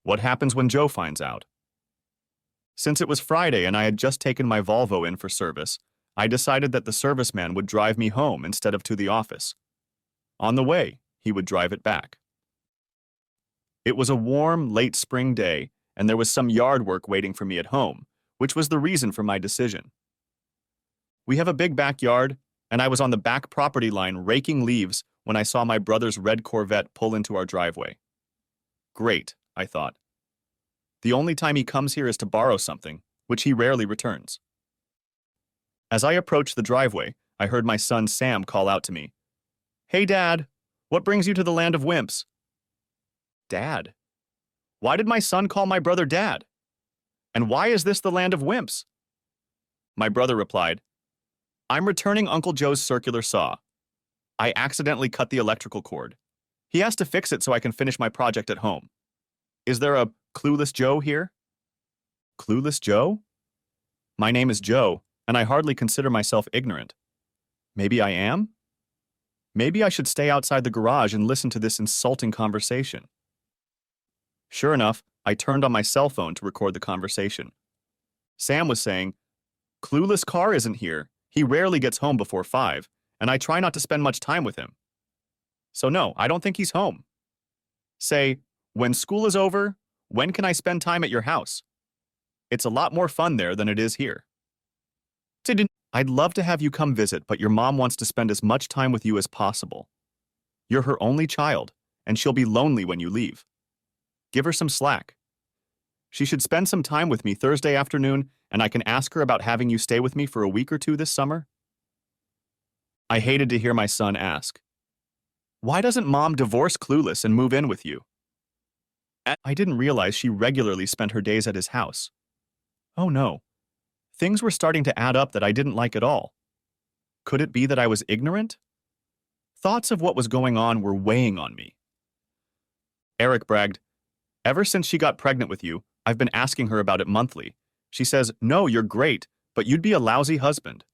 What happens when Joe finds out? Since it was Friday and I had just taken my Volvo in for service, I decided that the serviceman would drive me home instead of to the office. On the way, he would drive it back. It was a warm, late spring day, and there was some yard work waiting for me at home, which was the reason for my decision. We have a big backyard, and I was on the back property line raking leaves when I saw my brother's red Corvette pull into our driveway. Great, I thought. The only time he comes here is to borrow something, which he rarely returns. As I approached the driveway, I heard my son Sam call out to me, "Hey, Dad, what brings you to the land of wimps?" Dad? Why did my son call my brother Dad? And why is this the land of wimps? My brother replied, "I'm returning Uncle Joe's circular saw. I accidentally cut the electrical cord. He has to fix it so I can finish my project at home. Is there a clueless Joe here?" Clueless Joe? My name is Joe, and I hardly consider myself ignorant. Maybe I am? Maybe I should stay outside the garage and listen to this insulting conversation. Sure enough, I turned on my cell phone to record the conversation. Sam was saying, "Clueless Car isn't here. He rarely gets home before 5, and I try not to spend much time with him. So no, I don't think he's home. Say, when school is over, when can I spend time at your house? It's a lot more fun there than it is here. I'd love to have you come visit, but your mom wants to spend as much time with you as possible. You're her only child, and she'll be lonely when you leave. Give her some slack. She should spend some time with me Thursday afternoon, and I can ask her about having you stay with me for a week or two this summer." I hated to hear my son ask, "Why doesn't Mom divorce Clueless and move in with you?" I didn't realize she regularly spent her days at his house. Oh no. Things were starting to add up that I didn't like at all. Could it be that I was ignorant? Thoughts of what was going on were weighing on me. Eric bragged, "Ever since she got pregnant with you, I've been asking her about it monthly. She says, 'No, you're great, but you'd be a lousy husband.'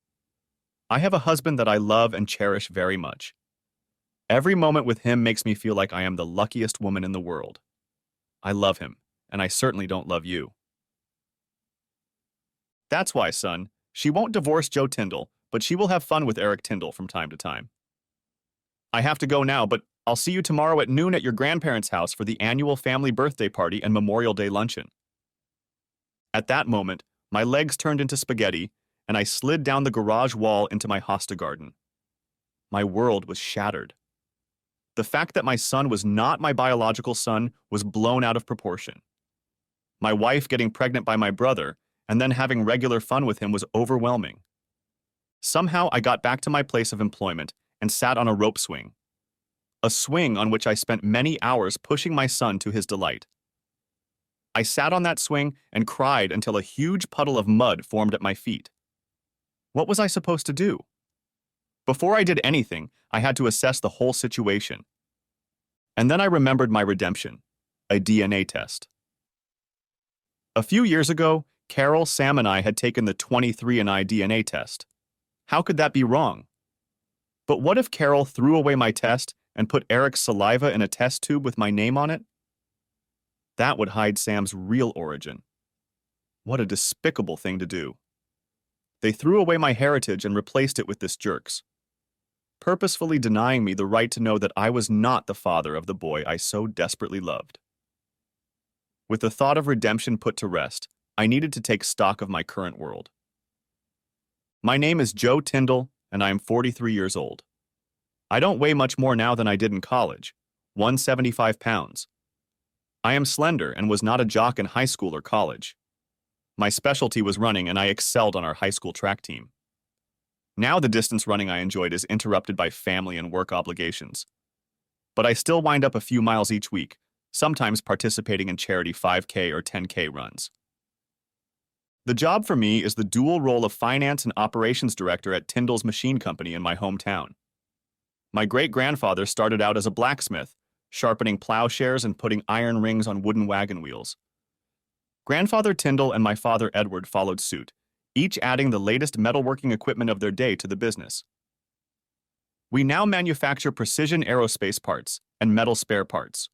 I have a husband that I love and cherish very much. Every moment with him makes me feel like I am the luckiest woman in the world. I love him, and I certainly don't love you." That's why, son, she won't divorce Joe Tyndall, but she will have fun with Eric Tyndall from time to time. I have to go now, but I'll see you tomorrow at noon at your grandparents' house for the annual family birthday party and Memorial Day luncheon. At that moment, my legs turned into spaghetti, and I slid down the garage wall into my hosta garden. My world was shattered. The fact that my son was not my biological son was blown out of proportion. My wife getting pregnant by my brother and then having regular fun with him was overwhelming. Somehow I got back to my place of employment and sat on a rope swing. A swing on which I spent many hours pushing my son to his delight. I sat on that swing and cried until a huge puddle of mud formed at my feet. What was I supposed to do? Before I did anything, I had to assess the whole situation. And then I remembered my redemption, a DNA test. A few years ago, Carol, Sam, and I had taken the 23andMe DNA test. How could that be wrong? But what if Carol threw away my test and put Eric's saliva in a test tube with my name on it? That would hide Sam's real origin. What a despicable thing to do. They threw away my heritage and replaced it with this jerk's, purposefully denying me the right to know that I was not the father of the boy I so desperately loved. With the thought of redemption put to rest, I needed to take stock of my current world. My name is Joe Tyndall, and I am 43 years old. I don't weigh much more now than I did in college, 175 pounds. I am slender and was not a jock in high school or college. My specialty was running, and I excelled on our high school track team. Now the distance running I enjoyed is interrupted by family and work obligations. But I still wind up a few miles each week, sometimes participating in charity 5K or 10K runs. The job for me is the dual role of finance and operations director at Tyndall's Machine Company in my hometown. My great-grandfather started out as a blacksmith, sharpening plowshares and putting iron rings on wooden wagon wheels. Grandfather Tyndall and my father Edward followed suit, each adding the latest metalworking equipment of their day to the business. We now manufacture precision aerospace parts and metal spare parts.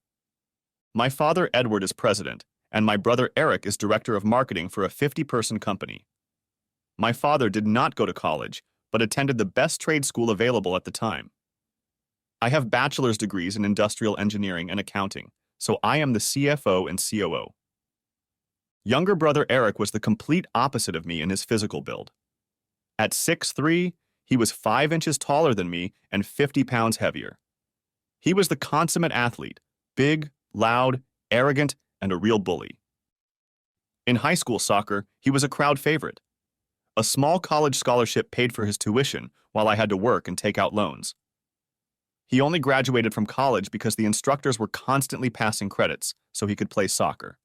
My father, Edward, is president, and my brother, Eric, is director of marketing for a 50-person company. My father did not go to college, but attended the best trade school available at the time. I have bachelor's degrees in industrial engineering and accounting, so I am the CFO and COO. Younger brother Eric was the complete opposite of me in his physical build. At 6'3", he was 5 inches taller than me and 50 pounds heavier. He was the consummate athlete, big, loud, arrogant, and a real bully. In high school soccer, he was a crowd favorite. A small college scholarship paid for his tuition while I had to work and take out loans. He only graduated from college because the instructors were constantly passing credits so he could play soccer.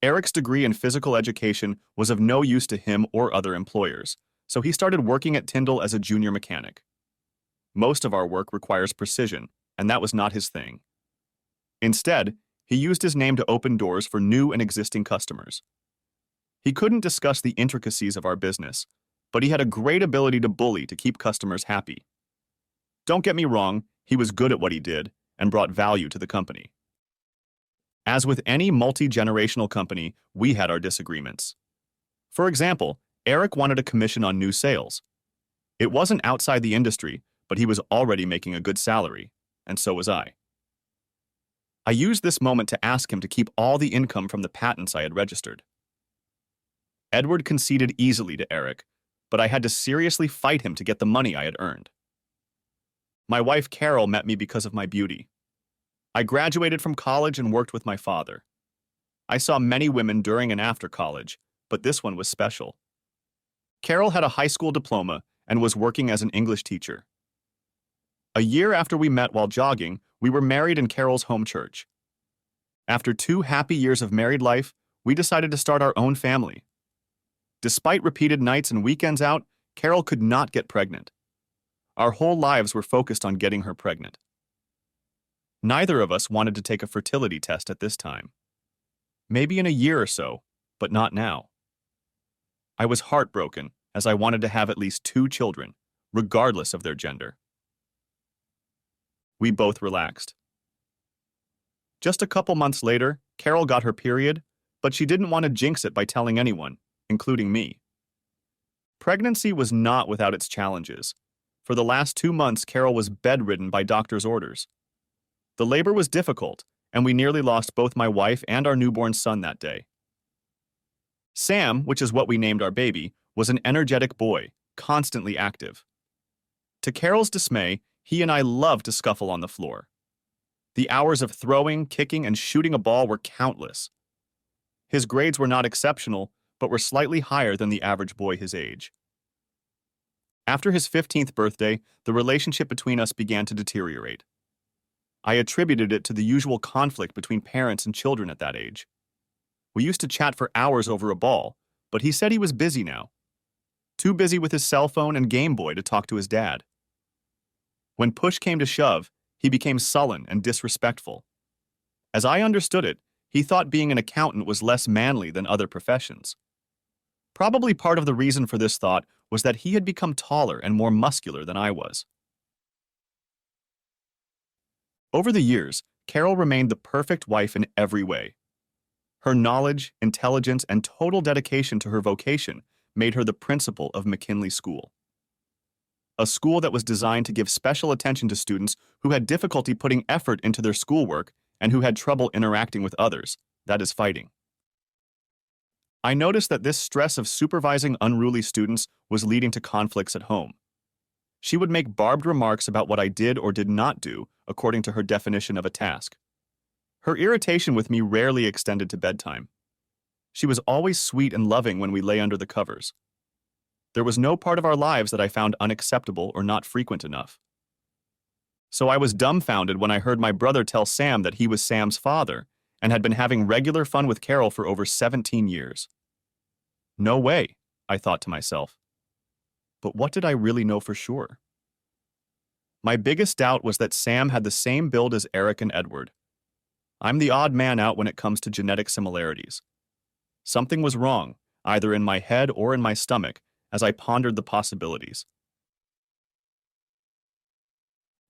Eric's degree in physical education was of no use to him or other employers, so he started working at Tyndall as a junior mechanic. Most of our work requires precision, and that was not his thing. Instead, he used his name to open doors for new and existing customers. He couldn't discuss the intricacies of our business, but he had a great ability to bully to keep customers happy. Don't get me wrong, he was good at what he did and brought value to the company. As with any multi-generational company, we had our disagreements. For example, Eric wanted a commission on new sales. It wasn't outside the industry, but he was already making a good salary, and so was I. I used this moment to ask him to keep all the income from the patents I had registered. Edward conceded easily to Eric, but I had to seriously fight him to get the money I had earned. My wife Carol met me because of my beauty. I graduated from college and worked with my father. I saw many women during and after college, but this one was special. Carol had a high school diploma and was working as an English teacher. A year after we met while jogging, we were married in Carol's home church. After 2 happy years of married life, we decided to start our own family. Despite repeated nights and weekends out, Carol could not get pregnant. Our whole lives were focused on getting her pregnant. Neither of us wanted to take a fertility test at this time. Maybe in a year or so, but not now. I was heartbroken as I wanted to have at least 2 children, regardless of their gender. We both relaxed. Just a couple months later, Carol got her period, but she didn't want to jinx it by telling anyone, including me. Pregnancy was not without its challenges. For the last 2 months, Carol was bedridden by doctor's orders. The labor was difficult, and we nearly lost both my wife and our newborn son that day. Sam, which is what we named our baby, was an energetic boy, constantly active. To Carol's dismay, he and I loved to scuffle on the floor. The hours of throwing, kicking, and shooting a ball were countless. His grades were not exceptional, but were slightly higher than the average boy his age. After his 15th birthday, the relationship between us began to deteriorate. I attributed it to the usual conflict between parents and children at that age. We used to chat for hours over a ball, but he said he was busy now. Too busy with his cell phone and Game Boy to talk to his dad. When push came to shove, he became sullen and disrespectful. As I understood it, he thought being an accountant was less manly than other professions. Probably part of the reason for this thought was that he had become taller and more muscular than I was. Over the years, Carol remained the perfect wife in every way. Her knowledge, intelligence, and total dedication to her vocation made her the principal of McKinley School. A school that was designed to give special attention to students who had difficulty putting effort into their schoolwork and who had trouble interacting with others, that is, fighting. I noticed that this stress of supervising unruly students was leading to conflicts at home. She would make barbed remarks about what I did or did not do according to her definition of a task. Her irritation with me rarely extended to bedtime. She was always sweet and loving when we lay under the covers. There was no part of our lives that I found unacceptable or not frequent enough. So I was dumbfounded when I heard my brother tell Sam that he was Sam's father and had been having regular fun with Carol for over 17 years. No way, I thought to myself. But what did I really know for sure? My biggest doubt was that Sam had the same build as Eric and Edward. I'm the odd man out when it comes to genetic similarities. Something was wrong, either in my head or in my stomach, as I pondered the possibilities.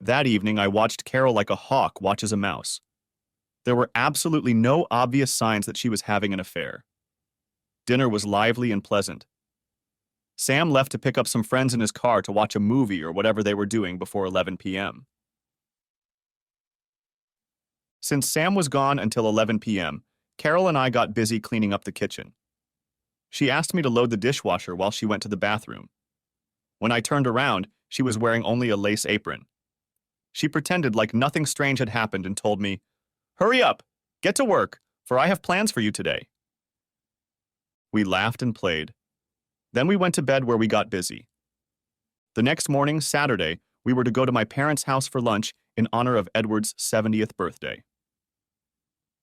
That evening, I watched Carol like a hawk watches a mouse. There were absolutely no obvious signs that she was having an affair. Dinner was lively and pleasant. Sam left to pick up some friends in his car to watch a movie or whatever they were doing before 11 p.m. Since Sam was gone until 11 p.m., Carol and I got busy cleaning up the kitchen. She asked me to load the dishwasher while she went to the bathroom. When I turned around, she was wearing only a lace apron. She pretended like nothing strange had happened and told me, "Hurry up, get to work, for I have plans for you today." We laughed and played. Then we went to bed where we got busy. The next morning, Saturday, we were to go to my parents' house for lunch in honor of Edward's 70th birthday.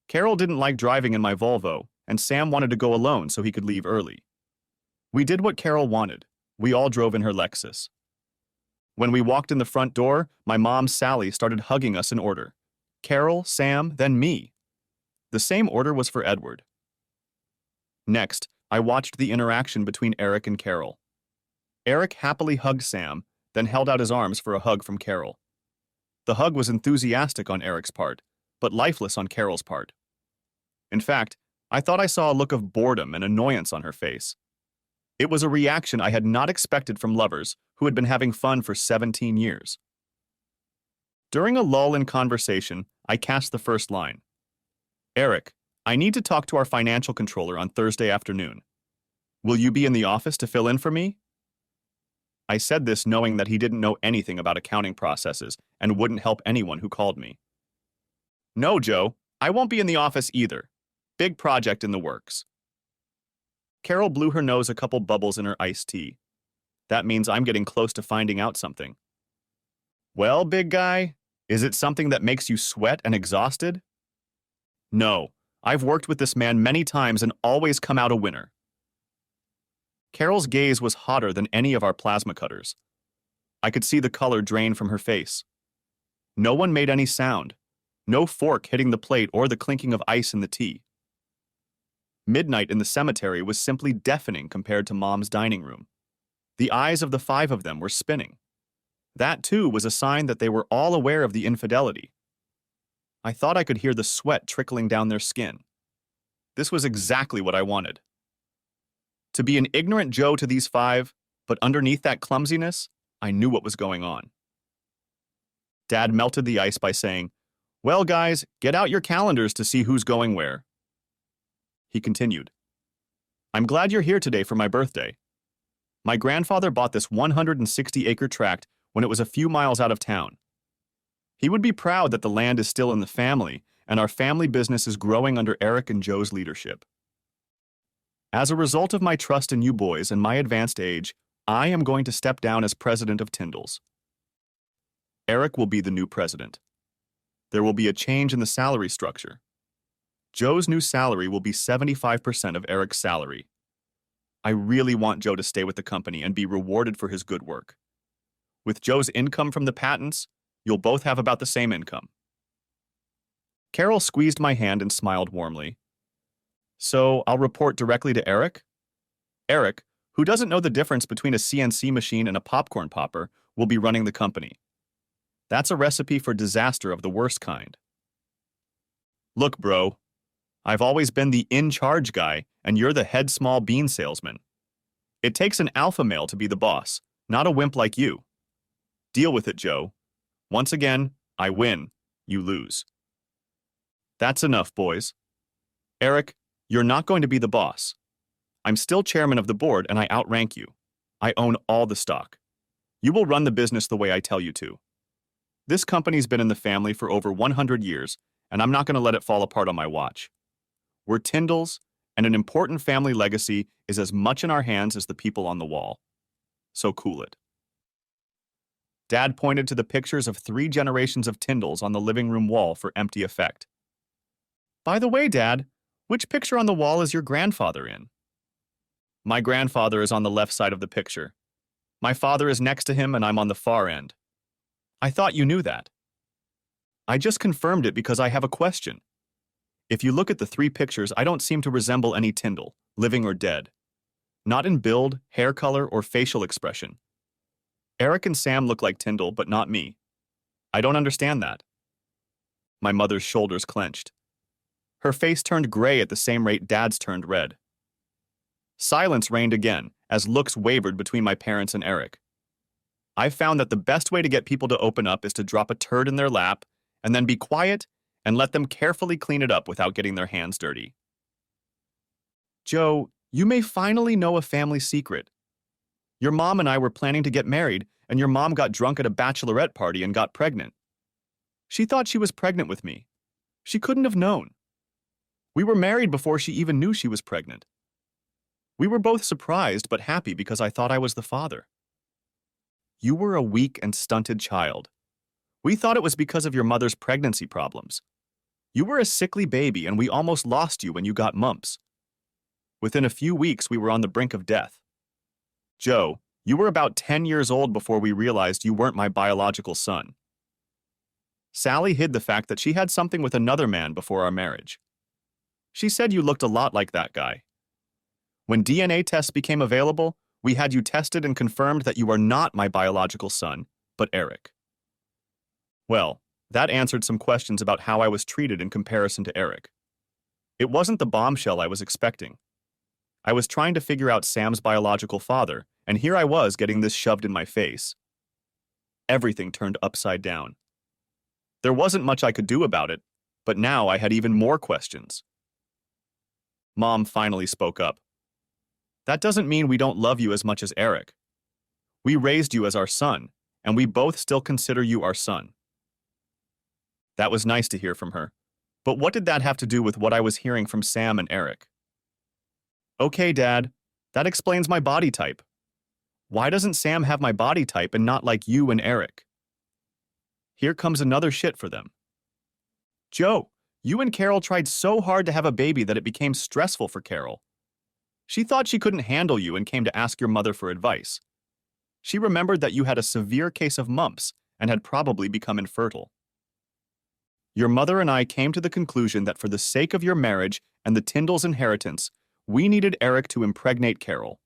Carol didn't like driving in my Volvo, and Sam wanted to go alone so he could leave early. We did what Carol wanted. We all drove in her Lexus. When we walked in the front door, my mom, Sally, started hugging us in order. Carol, Sam, then me. The same order was for Edward. Next, I watched the interaction between Eric and Carol. Eric happily hugged Sam, then held out his arms for a hug from Carol. The hug was enthusiastic on Eric's part, but lifeless on Carol's part. In fact, I thought I saw a look of boredom and annoyance on her face. It was a reaction I had not expected from lovers who had been having fun for 17 years. During a lull in conversation, I cast the first line. "Eric, I need to talk to our financial controller on Thursday afternoon. Will you be in the office to fill in for me?" I said this knowing that he didn't know anything about accounting processes and wouldn't help anyone who called me. "No, Joe, I won't be in the office either. Big project in the works." Carol blew her nose a couple bubbles in her iced tea. That means I'm getting close to finding out something. "Well, big guy, is it something that makes you sweat and exhausted?" "No, I've worked with this man many times and always come out a winner." Carol's gaze was hotter than any of our plasma cutters. I could see the color drain from her face. No one made any sound. No fork hitting the plate or the clinking of ice in the tea. Midnight in the cemetery was simply deafening compared to Mom's dining room. The eyes of the five of them were spinning. That, too, was a sign that they were all aware of the infidelity. I thought I could hear the sweat trickling down their skin. This was exactly what I wanted. To be an ignorant Joe to these five, but underneath that clumsiness, I knew what was going on. Dad melted the ice by saying, "Well, guys, get out your calendars to see who's going where." He continued, "I'm glad you're here today for my birthday. My grandfather bought this 160-acre tract when it was a few miles out of town. He would be proud that the land is still in the family, and our family business is growing under Eric and Joe's leadership. As a result of my trust in you boys and my advanced age, I am going to step down as president of Tyndall's. Eric will be the new president. There will be a change in the salary structure. Joe's new salary will be 75% of Eric's salary. I really want Joe to stay with the company and be rewarded for his good work. With Joe's income from the patents, you'll both have about the same income." Carol squeezed my hand and smiled warmly. "So I'll report directly to Eric?" Eric, who doesn't know the difference between a CNC machine and a popcorn popper, will be running the company. That's a recipe for disaster of the worst kind. "Look, bro, I've always been the in-charge guy, and you're the head small bean salesman. It takes an alpha male to be the boss, not a wimp like you. Deal with it, Joe. Once again, I win, you lose." "That's enough, boys. Eric, you're not going to be the boss. I'm still chairman of the board and I outrank you. I own all the stock. You will run the business the way I tell you to. This company's been in the family for over 100 years, and I'm not going to let it fall apart on my watch. We're Tyndall's, and an important family legacy is as much in our hands as the people on the wall. So cool it." Dad pointed to the pictures of 3 generations of Tyndalls on the living room wall for empty effect. "By the way, Dad, which picture on the wall is your grandfather in?" "My grandfather is on the left side of the picture. My father is next to him and I'm on the far end." "I thought you knew that." "I just confirmed it because I have a question. If you look at the 3 pictures, I don't seem to resemble any Tyndall, living or dead. Not in build, hair color, or facial expression. Eric and Sam look like Tyndall, but not me. I don't understand that. My mother's shoulders clenched. Her face turned gray at the same rate Dad's turned red. Silence reigned again, as looks wavered between my parents and Eric. I've found that the best way to get people to open up is to drop a turd in their lap, and then be quiet and let them carefully clean it up without getting their hands dirty. Joe, you may finally know a family secret. Your mom and I were planning to get married, and your mom got drunk at a bachelorette party and got pregnant. She thought she was pregnant with me. She couldn't have known. We were married before she even knew she was pregnant. We were both surprised but happy because I thought I was the father. You were a weak and stunted child. We thought it was because of your mother's pregnancy problems. You were a sickly baby and we almost lost you when you got mumps. Within a few weeks, we were on the brink of death. Joe, you were about 10 years old before we realized you weren't my biological son. Sally hid the fact that she had something with another man before our marriage. She said you looked a lot like that guy. When DNA tests became available, we had you tested and confirmed that you are not my biological son, but Eric. Well, that answered some questions about how I was treated in comparison to Eric. It wasn't the bombshell I was expecting. I was trying to figure out Sam's biological father, and here I was getting this shoved in my face. Everything turned upside down. There wasn't much I could do about it, but now I had even more questions. Mom finally spoke up. That doesn't mean we don't love you as much as Eric. We raised you as our son, and we both still consider you our son. That was nice to hear from her, but what did that have to do with what I was hearing from Sam and Eric? Okay, Dad, that explains my body type. Why doesn't Sam have my body type and not like you and Eric? Here comes another shit for them. Joe, you and Carol tried so hard to have a baby that it became stressful for Carol. She thought she couldn't handle you and came to ask your mother for advice. She remembered that you had a severe case of mumps and had probably become infertile. Your mother and I came to the conclusion that for the sake of your marriage and the Tyndall's inheritance, we needed Eric to impregnate Carol.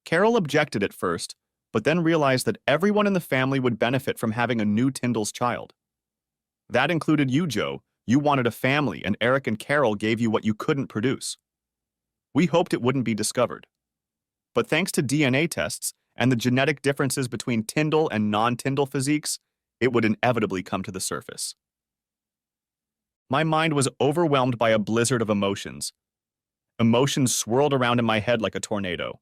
Carol objected at first, but then realized that everyone in the family would benefit from having a new Tyndall's child. That included you, Joe. You wanted a family, and Eric and Carol gave you what you couldn't produce. We hoped it wouldn't be discovered. But thanks to DNA tests and the genetic differences between Tyndall and non-Tyndall physiques, it would inevitably come to the surface. My mind was overwhelmed by a blizzard of emotions. Emotions swirled around in my head like a tornado.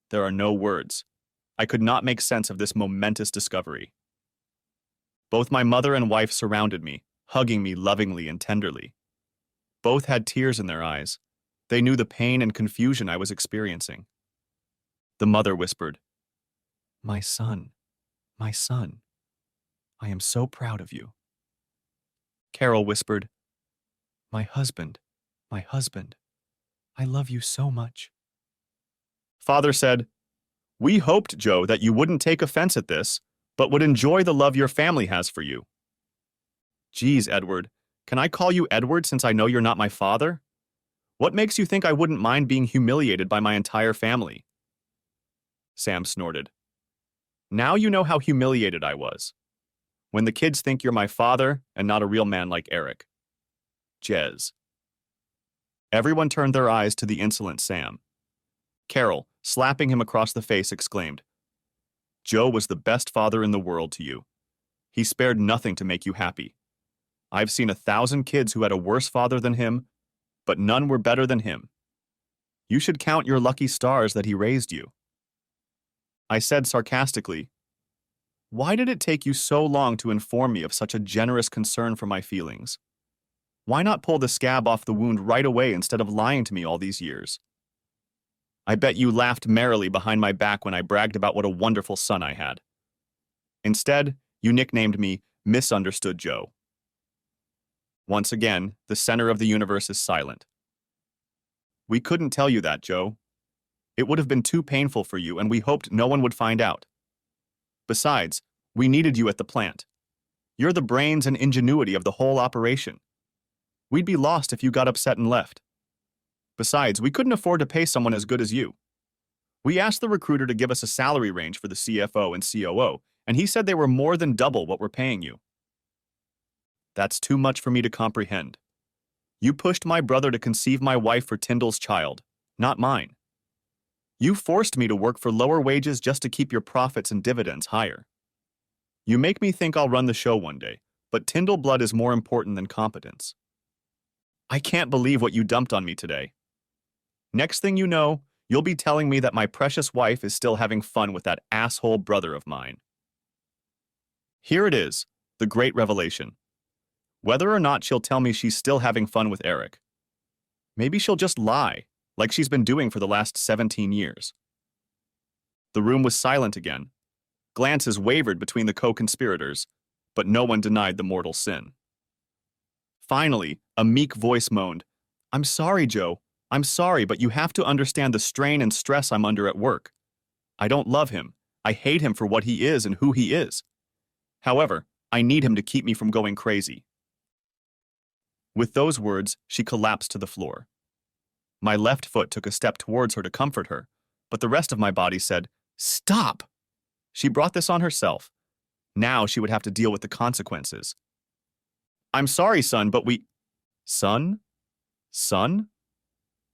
There are no words. I could not make sense of this momentous discovery. Both my mother and wife surrounded me, hugging me lovingly and tenderly. Both had tears in their eyes. They knew the pain and confusion I was experiencing. The mother whispered, my son, I am so proud of you. Carol whispered, my husband, I love you so much. Father said, we hoped, Joe, that you wouldn't take offense at this, but would enjoy the love your family has for you. Geez, Edward, can I call you Edward since I know you're not my father? What makes you think I wouldn't mind being humiliated by my entire family? Sam snorted. Now you know how humiliated I was. When the kids think you're my father and not a real man like Eric. Jez. Everyone turned their eyes to the insolent Sam. Carol, slapping him across the face, exclaimed, Joe was the best father in the world to you. He spared nothing to make you happy. I've seen 1,000 kids who had a worse father than him, but none were better than him. You should count your lucky stars that he raised you. I said sarcastically, why did it take you so long to inform me of such a generous concern for my feelings? Why not pull the scab off the wound right away instead of lying to me all these years? I bet you laughed merrily behind my back when I bragged about what a wonderful son I had. Instead, you nicknamed me Misunderstood Joe. Once again, the center of the universe is silent. We couldn't tell you that, Joe. It would have been too painful for you, and we hoped no one would find out. Besides, we needed you at the plant. You're the brains and ingenuity of the whole operation. We'd be lost if you got upset and left. Besides, we couldn't afford to pay someone as good as you. We asked the recruiter to give us a salary range for the CFO and COO, and he said they were more than double what we're paying you. That's too much for me to comprehend. You pushed my brother to conceive my wife for Tyndall's child, not mine. You forced me to work for lower wages just to keep your profits and dividends higher. You make me think I'll run the show one day, but Tyndall blood is more important than competence. I can't believe what you dumped on me today. Next thing you know, you'll be telling me that my precious wife is still having fun with that asshole brother of mine. Here it is, the great revelation. Whether or not she'll tell me she's still having fun with Eric. Maybe she'll just lie, like she's been doing for the last 17 years. The room was silent again. Glances wavered between the co-conspirators, but no one denied the mortal sin. Finally, a meek voice moaned, "I'm sorry, Joe. I'm sorry, but you have to understand the strain and stress I'm under at work. I don't love him. I hate him for what he is and who he is. However, I need him to keep me from going crazy." With those words, she collapsed to the floor. My left foot took a step towards her to comfort her, but the rest of my body said, "Stop!" She brought this on herself. Now she would have to deal with the consequences. "I'm sorry, son, but we—" Son? Son?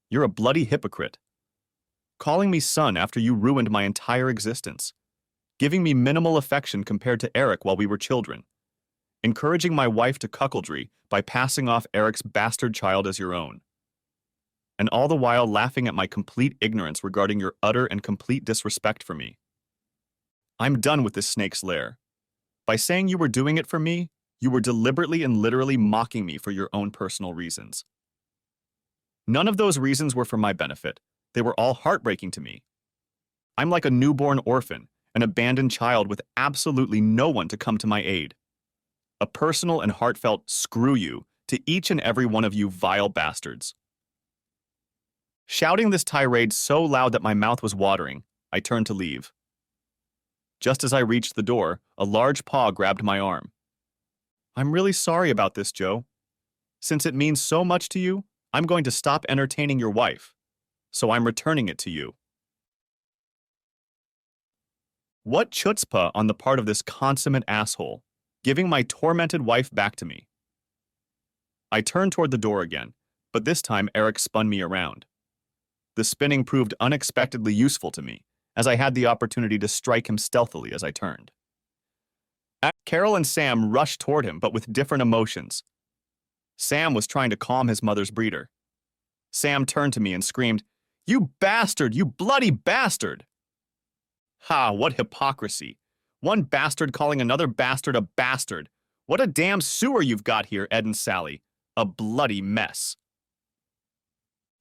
You're a bloody hypocrite. Calling me son after you ruined my entire existence. Giving me minimal affection compared to Eric while we were children. Encouraging my wife to cuckoldry by passing off Eric's bastard child as your own. And all the while laughing at my complete ignorance regarding your utter and complete disrespect for me. I'm done with this snake's lair. By saying you were doing it for me, you were deliberately and literally mocking me for your own personal reasons. None of those reasons were for my benefit. They were all heartbreaking to me. I'm like a newborn orphan, an abandoned child with absolutely no one to come to my aid. A personal and heartfelt screw you to each and every one of you vile bastards. Shouting this tirade so loud that my mouth was watering, I turned to leave. Just as I reached the door, a large paw grabbed my arm. "I'm really sorry about this, Joe. Since it means so much to you, I'm going to stop entertaining your wife. So I'm returning it to you." What chutzpah on the part of this consummate asshole, giving my tormented wife back to me. I turned toward the door again, but this time Eric spun me around. The spinning proved unexpectedly useful to me, as I had the opportunity to strike him stealthily as I turned. Carol and Sam rushed toward him, but with different emotions. Sam was trying to calm his mother's breeder. Sam turned to me and screamed, "You bastard! You bloody bastard!" Ha, what hypocrisy. One bastard calling another bastard a bastard. What a damn sewer you've got here, Ed and Sally. A bloody mess.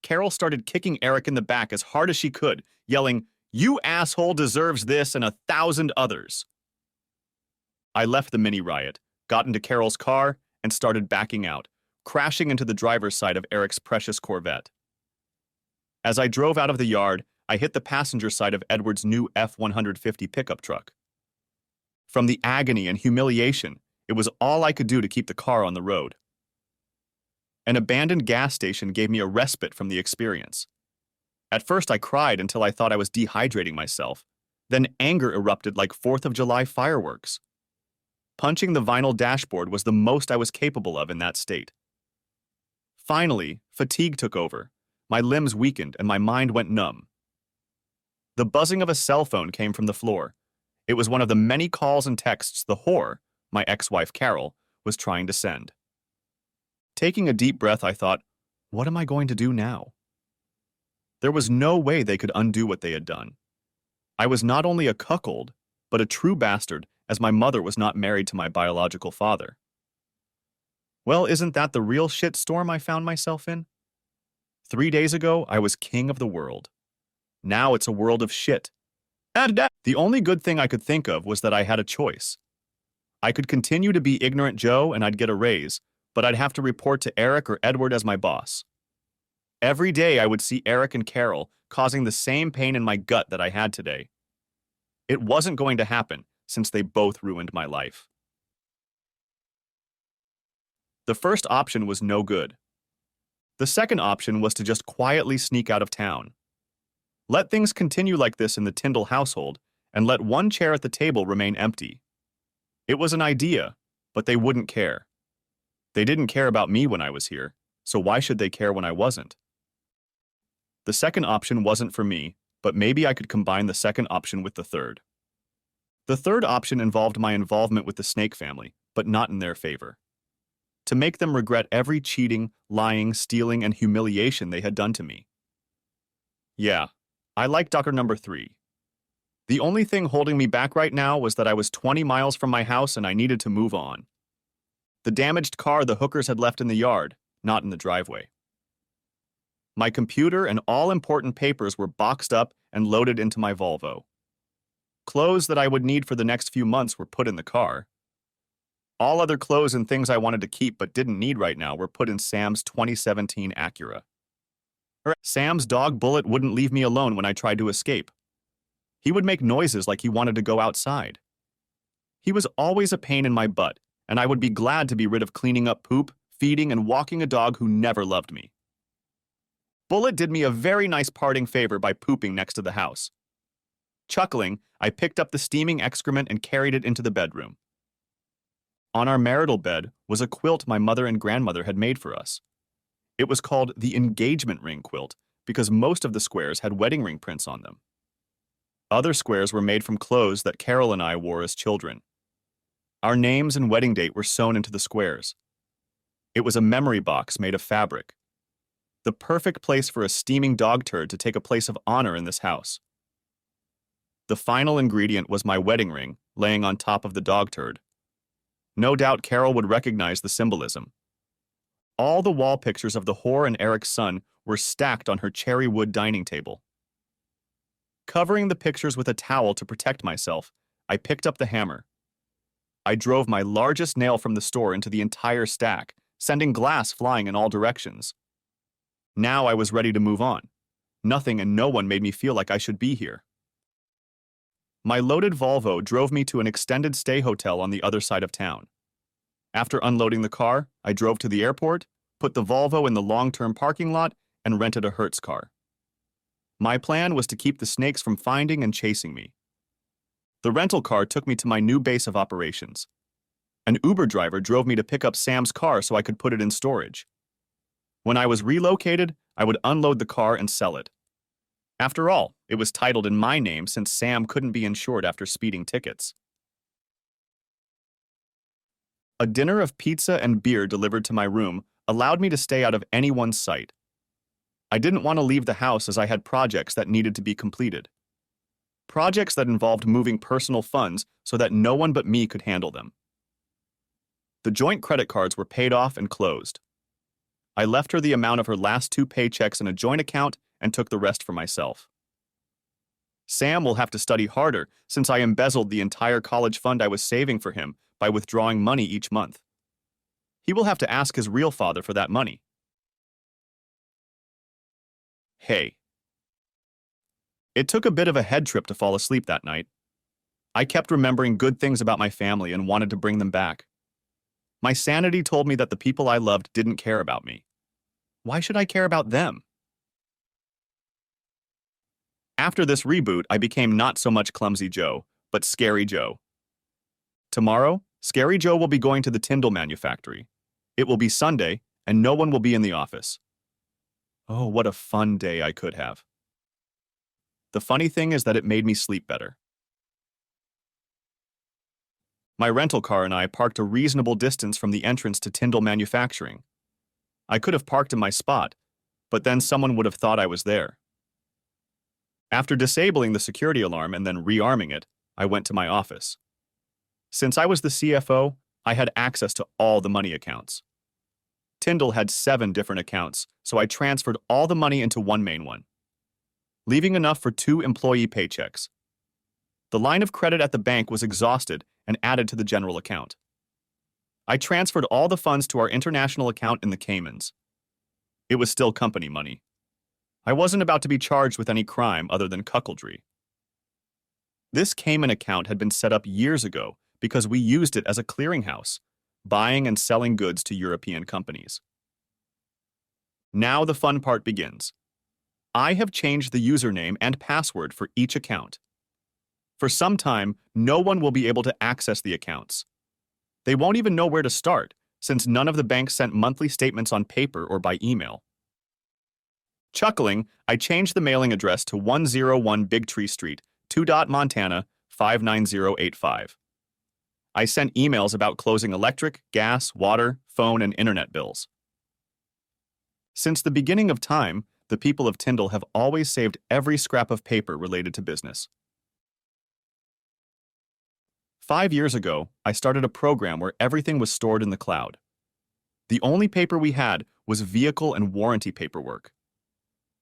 Carol started kicking Eric in the back as hard as she could, yelling, "You asshole deserves this and 1,000 others." I left the mini riot, got into Carol's car, and started backing out, crashing into the driver's side of Eric's precious Corvette. As I drove out of the yard, I hit the passenger side of Edward's new F-150 pickup truck. From the agony and humiliation, it was all I could do to keep the car on the road. An abandoned gas station gave me a respite from the experience. At first I cried until I thought I was dehydrating myself. Then anger erupted like 4th of July fireworks. Punching the vinyl dashboard was the most I was capable of in that state. Finally, fatigue took over. My limbs weakened and my mind went numb. The buzzing of a cell phone came from the floor. It was one of the many calls and texts the whore, my ex-wife Carol, was trying to send. Taking a deep breath, I thought, what am I going to do now? There was no way they could undo what they had done. I was not only a cuckold, but a true bastard, as my mother was not married to my biological father. Well, isn't that the real shitstorm I found myself in? 3 days ago, I was king of the world. Now it's a world of shit. And the only good thing I could think of was that I had a choice. I could continue to be ignorant Joe and I'd get a raise, but I'd have to report to Eric or Edward as my boss. Every day I would see Eric and Carol causing the same pain in my gut that I had today. It wasn't going to happen since they both ruined my life. The first option was no good. The second option was to just quietly sneak out of town. Let things continue like this in the Tyndall household, and let one chair at the table remain empty. It was an idea, but they wouldn't care. They didn't care about me when I was here, so why should they care when I wasn't? The second option wasn't for me, but maybe I could combine the second option with the third. The third option involved my involvement with the Snake family, but not in their favor. To make them regret every cheating, lying, stealing, and humiliation they had done to me. Yeah, I like Doctor Number 3. The only thing holding me back right now was that I was 20 miles from my house and I needed to move on. The damaged car the hookers had left in the yard, not in the driveway. My computer and all important papers were boxed up and loaded into my Volvo. Clothes that I would need for the next few months were put in the car. All other clothes and things I wanted to keep but didn't need right now were put in Sam's 2017 Acura. Sam's dog Bullet wouldn't leave me alone when I tried to escape. He would make noises like he wanted to go outside. He was always a pain in my butt, and I would be glad to be rid of cleaning up poop, feeding, and walking a dog who never loved me. Bullet did me a very nice parting favor by pooping next to the house. Chuckling, I picked up the steaming excrement and carried it into the bedroom. On our marital bed was a quilt my mother and grandmother had made for us. It was called the engagement ring quilt because most of the squares had wedding ring prints on them. Other squares were made from clothes that Carol and I wore as children. Our names and wedding date were sewn into the squares. It was a memory box made of fabric. The perfect place for a steaming dog turd to take a place of honor in this house. The final ingredient was my wedding ring, laying on top of the dog turd. No doubt Carol would recognize the symbolism. All the wall pictures of the whore and Eric's son were stacked on her cherry wood dining table. Covering the pictures with a towel to protect myself, I picked up the hammer. I drove my largest nail from the store into the entire stack, sending glass flying in all directions. Now I was ready to move on. Nothing and no one made me feel like I should be here. My loaded Volvo drove me to an extended stay hotel on the other side of town. After unloading the car, I drove to the airport, put the Volvo in the long-term parking lot, and rented a Hertz car. My plan was to keep the snakes from finding and chasing me. The rental car took me to my new base of operations. An Uber driver drove me to pick up Sam's car so I could put it in storage. When I was relocated, I would unload the car and sell it. After all, it was titled in my name since Sam couldn't be insured after speeding tickets. A dinner of pizza and beer delivered to my room allowed me to stay out of anyone's sight. I didn't want to leave the house as I had projects that needed to be completed. Projects that involved moving personal funds so that no one but me could handle them. The joint credit cards were paid off and closed. I left her the amount of her last 2 paychecks in a joint account and took the rest for myself. Sam will have to study harder since I embezzled the entire college fund I was saving for him by withdrawing money each month. He will have to ask his real father for that money. Hey. It took a bit of a head trip to fall asleep that night. I kept remembering good things about my family and wanted to bring them back. My sanity told me that the people I loved didn't care about me. Why should I care about them? After this reboot, I became not so much Clumsy Joe, but Scary Joe. Tomorrow, Scary Joe will be going to the Tyndall manufactory. It will be Sunday, and no one will be in the office. Oh, what a fun day I could have. The funny thing is that it made me sleep better. My rental car and I parked a reasonable distance from the entrance to Tyndall Manufacturing. I could have parked in my spot, but then someone would have thought I was there. After disabling the security alarm and then rearming it, I went to my office. Since I was the CFO, I had access to all the money accounts. Tyndall had 7 different accounts, so I transferred all the money into one main one, leaving enough for 2 employee paychecks. The line of credit at the bank was exhausted and added to the general account. I transferred all the funds to our international account in the Caymans. It was still company money. I wasn't about to be charged with any crime other than cuckoldry. This Cayman account had been set up years ago because we used it as a clearinghouse, buying and selling goods to European companies. Now the fun part begins. I have changed the username and password for each account. For some time, no one will be able to access the accounts. They won't even know where to start, since none of the banks sent monthly statements on paper or by email. Chuckling, I changed the mailing address to 101 Big Tree Street, 2. Montana, 59085. I sent emails about closing electric, gas, water, phone, and internet bills. Since the beginning of time, the people of Tyndall have always saved every scrap of paper related to business. 5 years ago, I started a program where everything was stored in the cloud. The only paper we had was vehicle and warranty paperwork.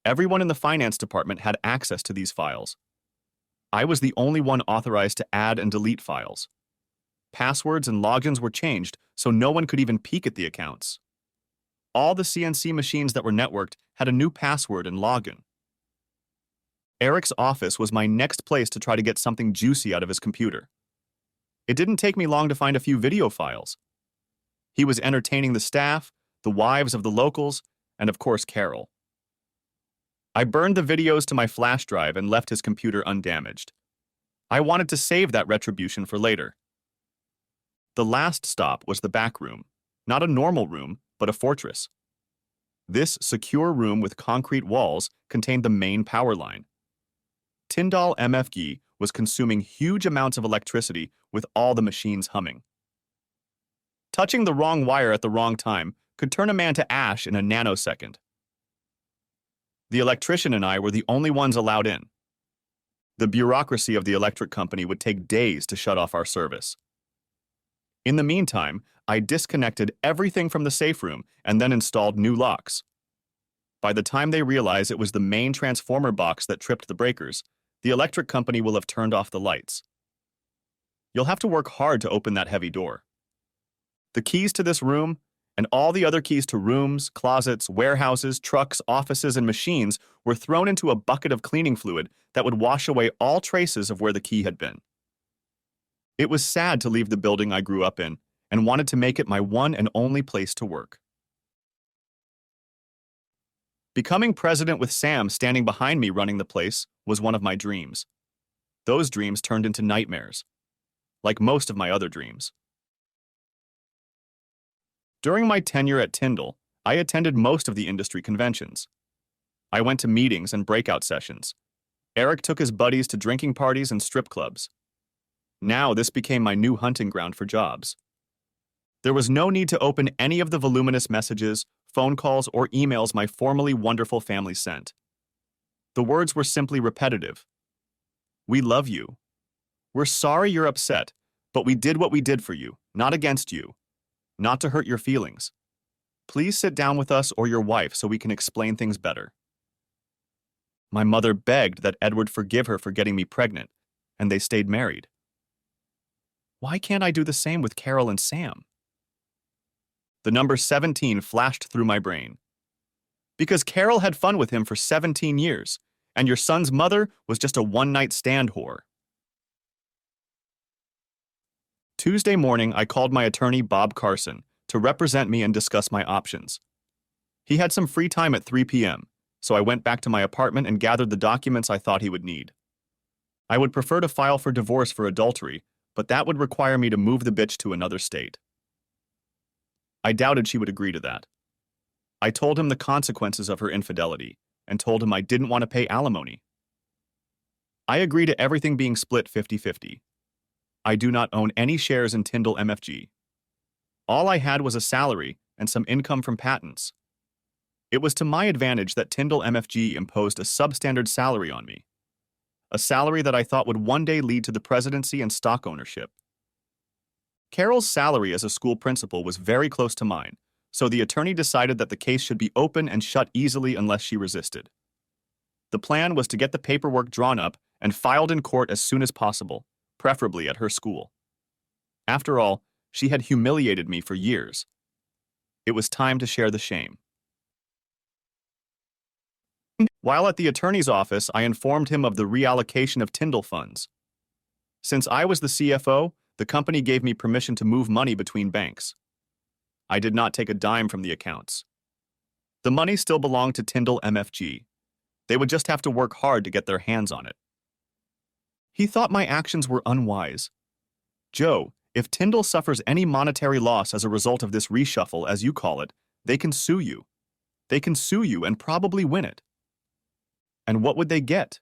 Everyone in the finance department had access to these files. I was the only one authorized to add and delete files. Passwords and logins were changed, so no one could even peek at the accounts. All the CNC machines that were networked had a new password and login. Eric's office was my next place to try to get something juicy out of his computer. It didn't take me long to find a few video files. He was entertaining the staff, the wives of the locals, and of course Carol. I burned the videos to my flash drive and left his computer undamaged. I wanted to save that retribution for later. The last stop was the back room, not a normal room, but a fortress. This secure room with concrete walls contained the main power line. Tyndall MFG was consuming huge amounts of electricity with all the machines humming. Touching the wrong wire at the wrong time could turn a man to ash in a nanosecond. The electrician and I were the only ones allowed in. The bureaucracy of the electric company would take days to shut off our service. In the meantime, I disconnected everything from the safe room and then installed new locks. By the time they realize it was the main transformer box that tripped the breakers, the electric company will have turned off the lights. You'll have to work hard to open that heavy door. The keys to this room, and all the other keys to rooms, closets, warehouses, trucks, offices, and machines were thrown into a bucket of cleaning fluid that would wash away all traces of where the key had been. It was sad to leave the building I grew up in and wanted to make it my one and only place to work. Becoming president with Sam standing behind me running the place was one of my dreams. Those dreams turned into nightmares, like most of my other dreams. During my tenure at Tyndall, I attended most of the industry conventions. I went to meetings and breakout sessions. Eric took his buddies to drinking parties and strip clubs. Now this became my new hunting ground for jobs. There was no need to open any of the voluminous messages, phone calls, or emails my formerly wonderful family sent. The words were simply repetitive. We love you. We're sorry you're upset, but we did what we did for you, not against you. Not to hurt your feelings. Please sit down with us or your wife so we can explain things better. My mother begged that Edward forgive her for getting me pregnant, and they stayed married. Why can't I do the same with Carol and Sam? The number 17 flashed through my brain. Because Carol had fun with him for 17 years, and your son's mother was just a one-night stand whore. Tuesday morning, I called my attorney, Bob Carson, to represent me and discuss my options. He had some free time at 3 p.m., so I went back to my apartment and gathered the documents I thought he would need. I would prefer to file for divorce for adultery, but that would require me to move the bitch to another state. I doubted she would agree to that. I told him the consequences of her infidelity, and told him I didn't want to pay alimony. I agree to everything being split 50-50. I do not own any shares in Tyndall MFG. All I had was a salary and some income from patents. It was to my advantage that Tyndall MFG imposed a substandard salary on me, a salary that I thought would one day lead to the presidency and stock ownership. Carol's salary as a school principal was very close to mine, so the attorney decided that the case should be open and shut easily unless she resisted. The plan was to get the paperwork drawn up and filed in court as soon as possible, preferably at her school. After all, she had humiliated me for years. It was time to share the shame. While at the attorney's office, I informed him of the reallocation of Tyndall funds. Since I was the CFO, the company gave me permission to move money between banks. I did not take a dime from the accounts. The money still belonged to Tyndall MFG. They would just have to work hard to get their hands on it. He thought my actions were unwise. Joe, if Tyndall suffers any monetary loss as a result of this reshuffle, as you call it, they can sue you. They can sue you and probably win it. And what would they get?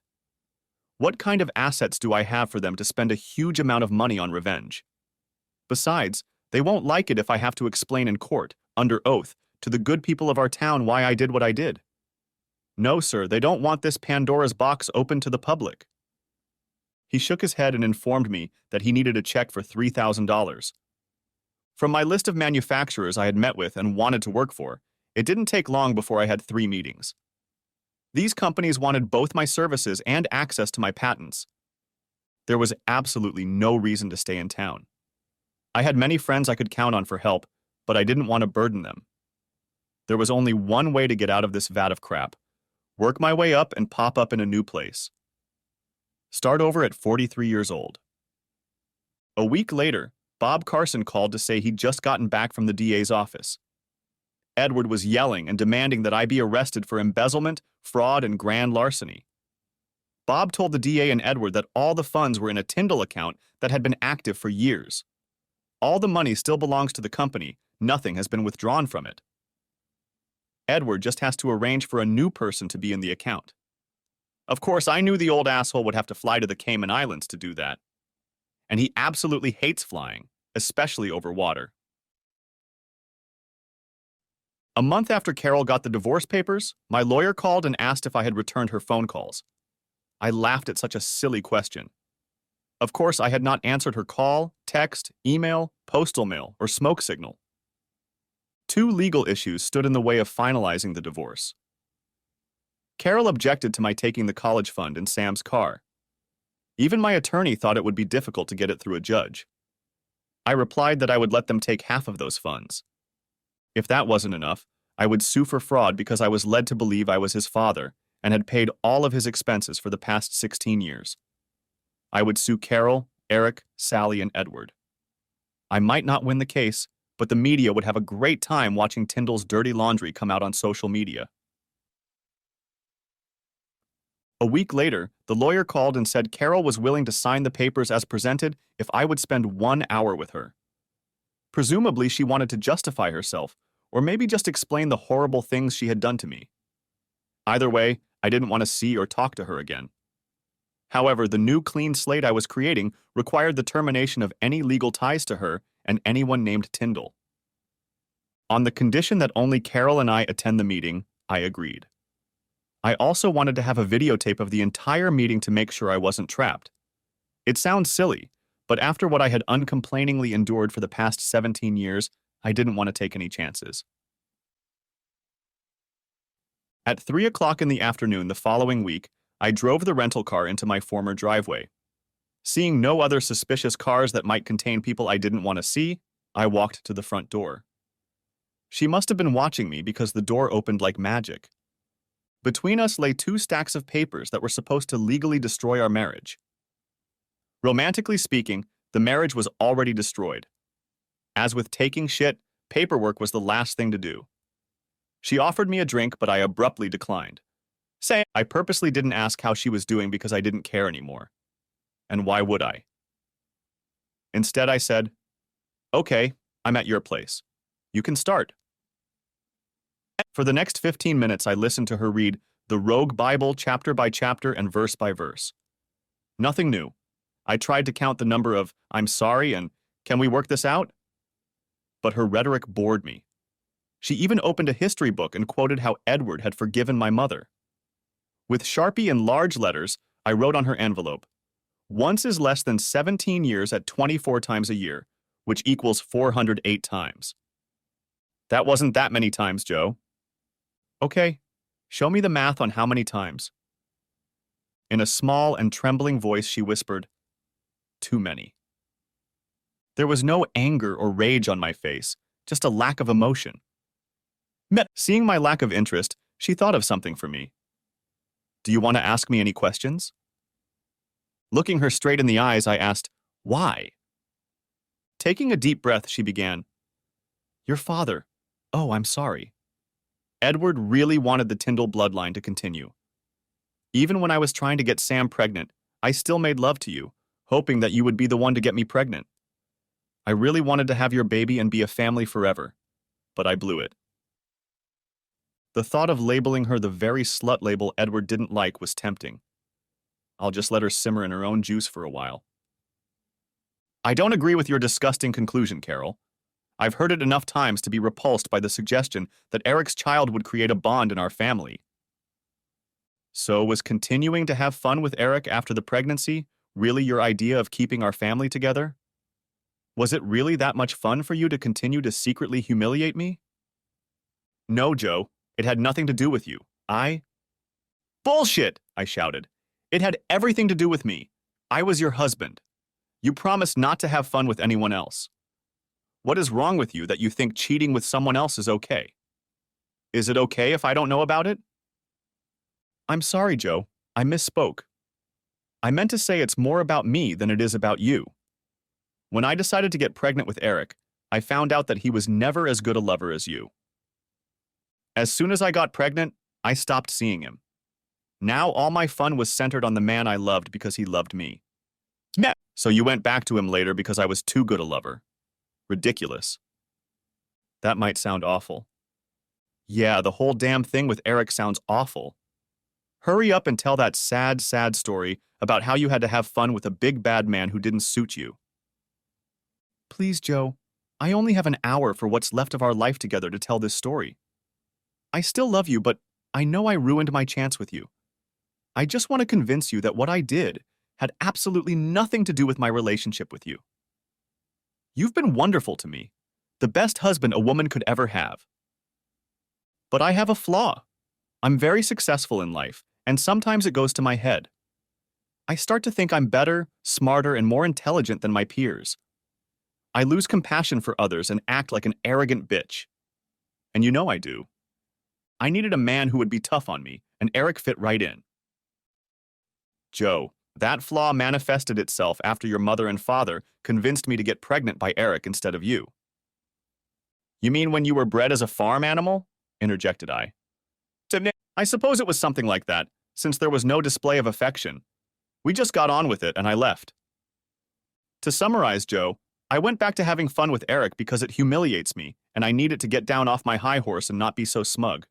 What kind of assets do I have for them to spend a huge amount of money on revenge? Besides, they won't like it if I have to explain in court, under oath, to the good people of our town why I did what I did. No, sir, they don't want this Pandora's box open to the public. He shook his head and informed me that he needed a check for $3,000. From my list of manufacturers I had met with and wanted to work for, it didn't take long before I had 3 meetings. These companies wanted both my services and access to my patents. There was absolutely no reason to stay in town. I had many friends I could count on for help, but I didn't want to burden them. There was only one way to get out of this vat of crap: work my way up and pop up in a new place. Start over at 43 years old. A week later, Bob Carson called to say he'd just gotten back from the DA's office. Edward was yelling and demanding that I be arrested for embezzlement, fraud, and grand larceny. Bob told the DA and Edward that all the funds were in a Tyndall account that had been active for years. All the money still belongs to the company. Nothing has been withdrawn from it. Edward just has to arrange for a new person to be in the account. Of course, I knew the old asshole would have to fly to the Cayman Islands to do that. And he absolutely hates flying, especially over water. A month after Carol got the divorce papers, my lawyer called and asked if I had returned her phone calls. I laughed at such a silly question. Of course, I had not answered her call, text, email, postal mail, or smoke signal. 2 legal issues stood in the way of finalizing the divorce. Carol objected to my taking the college fund in Sam's car. Even my attorney thought it would be difficult to get it through a judge. I replied that I would let them take half of those funds. If that wasn't enough, I would sue for fraud because I was led to believe I was his father and had paid all of his expenses for the past 16 years. I would sue Carol, Eric, Sally, and Edward. I might not win the case, but the media would have a great time watching Tyndall's dirty laundry come out on social media. A week later, the lawyer called and said Carol was willing to sign the papers as presented if I would spend 1 hour with her. Presumably, she wanted to justify herself, or maybe just explain the horrible things she had done to me. Either way, I didn't want to see or talk to her again. However, the new clean slate I was creating required the termination of any legal ties to her and anyone named Tyndall. On the condition that only Carol and I attend the meeting, I agreed. I also wanted to have a videotape of the entire meeting to make sure I wasn't trapped. It sounds silly, but after what I had uncomplainingly endured for the past 17 years, I didn't want to take any chances. At 3 o'clock in the afternoon the following week, I drove the rental car into my former driveway. Seeing no other suspicious cars that might contain people I didn't want to see, I walked to the front door. She must have been watching me because the door opened like magic. Between us lay 2 stacks of papers that were supposed to legally destroy our marriage. Romantically speaking, the marriage was already destroyed. As with taking shit, paperwork was the last thing to do. She offered me a drink, but I abruptly declined. I purposely didn't ask how she was doing because I didn't care anymore. And why would I? Instead, I said, "Okay, I'm at your place. You can start." For the next 15 minutes, I listened to her read the Rogue Bible chapter by chapter and verse by verse. Nothing new. I tried to count the number of "I'm sorry" and "Can we work this out?" But her rhetoric bored me. She even opened a history book and quoted how Edward had forgiven my mother. With Sharpie in large letters, I wrote on her envelope, "Once is less than 17 years at 24 times a year, which equals 408 times. That wasn't that many times, Joe. Okay, show me the math on how many times." In a small and trembling voice, she whispered, "Too many." There was no anger or rage on my face, just a lack of emotion. Seeing my lack of interest, she thought of something for me. "Do you want to ask me any questions?" Looking her straight in the eyes, I asked, "Why?" Taking a deep breath, she began, "Your father. Oh, I'm sorry." Edward really wanted the Tyndall bloodline to continue. Even when I was trying to get Sam pregnant, I still made love to you, hoping that you would be the one to get me pregnant. I really wanted to have your baby and be a family forever, but I blew it. The thought of labeling her the very slut label Edward didn't like was tempting. I'll just let her simmer in her own juice for a while. I don't agree with your disgusting conclusion, Carol. I've heard it enough times to be repulsed by the suggestion that Eric's child would create a bond in our family. So was continuing to have fun with Eric after the pregnancy really your idea of keeping our family together? Was it really that much fun for you to continue to secretly humiliate me? No, Joe. It had nothing to do with you. Bullshit! I shouted. It had everything to do with me. I was your husband. You promised not to have fun with anyone else. What is wrong with you that you think cheating with someone else is okay? Is it okay if I don't know about it? I'm sorry, Joe. I misspoke. I meant to say it's more about me than it is about you. When I decided to get pregnant with Eric, I found out that he was never as good a lover as you. As soon as I got pregnant, I stopped seeing him. Now all my fun was centered on the man I loved because he loved me. So you went back to him later because I was too good a lover. Ridiculous. That might sound awful. Yeah, the whole damn thing with Eric sounds awful. Hurry up and tell that sad, sad story about how you had to have fun with a big bad man who didn't suit you. Please, Joe, I only have an hour for what's left of our life together to tell this story. I still love you, but I know I ruined my chance with you. I just want to convince you that what I did had absolutely nothing to do with my relationship with you. You've been wonderful to me, the best husband a woman could ever have. But I have a flaw. I'm very successful in life, and sometimes it goes to my head. I start to think I'm better, smarter, and more intelligent than my peers. I lose compassion for others and act like an arrogant bitch. And you know I do. I needed a man who would be tough on me, and Eric fit right in. Joe, that flaw manifested itself after your mother and father convinced me to get pregnant by Eric instead of you. You mean when you were bred as a farm animal? Interjected I. I suppose it was something like that, since there was no display of affection. We just got on with it and I left. To summarize, Joe, I went back to having fun with Eric because it humiliates me and I needed to get down off my high horse and not be so smug.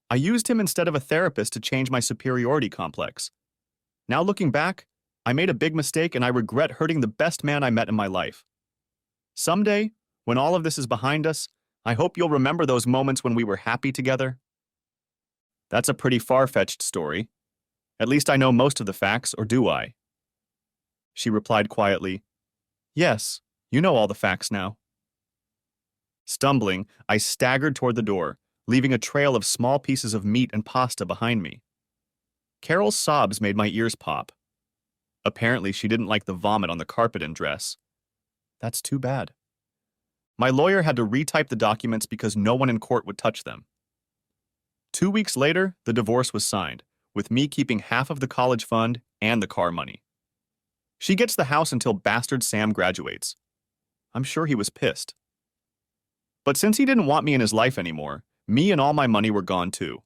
I used him instead of a therapist to change my superiority complex. Now looking back, I made a big mistake and I regret hurting the best man I met in my life. Someday, when all of this is behind us, I hope you'll remember those moments when we were happy together. That's a pretty far-fetched story. At least I know most of the facts, or do I? She replied quietly, Yes, you know all the facts now. Stumbling, I staggered toward the door, leaving a trail of small pieces of meat and pasta behind me. Carol's sobs made my ears pop. Apparently, she didn't like the vomit on the carpet and dress. That's too bad. My lawyer had to retype the documents because no one in court would touch them. 2 weeks later, the divorce was signed, with me keeping half of the college fund and the car money. She gets the house until bastard Sam graduates. I'm sure he was pissed. But since he didn't want me in his life anymore, me and all my money were gone too.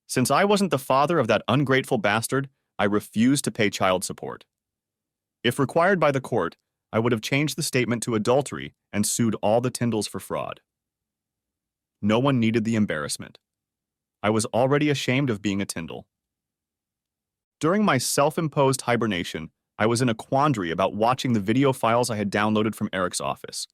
Since I wasn't the father of that ungrateful bastard, I refused to pay child support. If required by the court, I would have changed the statement to adultery and sued all the Tyndalls for fraud. No one needed the embarrassment. I was already ashamed of being a Tyndall. During my self-imposed hibernation, I was in a quandary about watching the video files I had downloaded from Eric's office.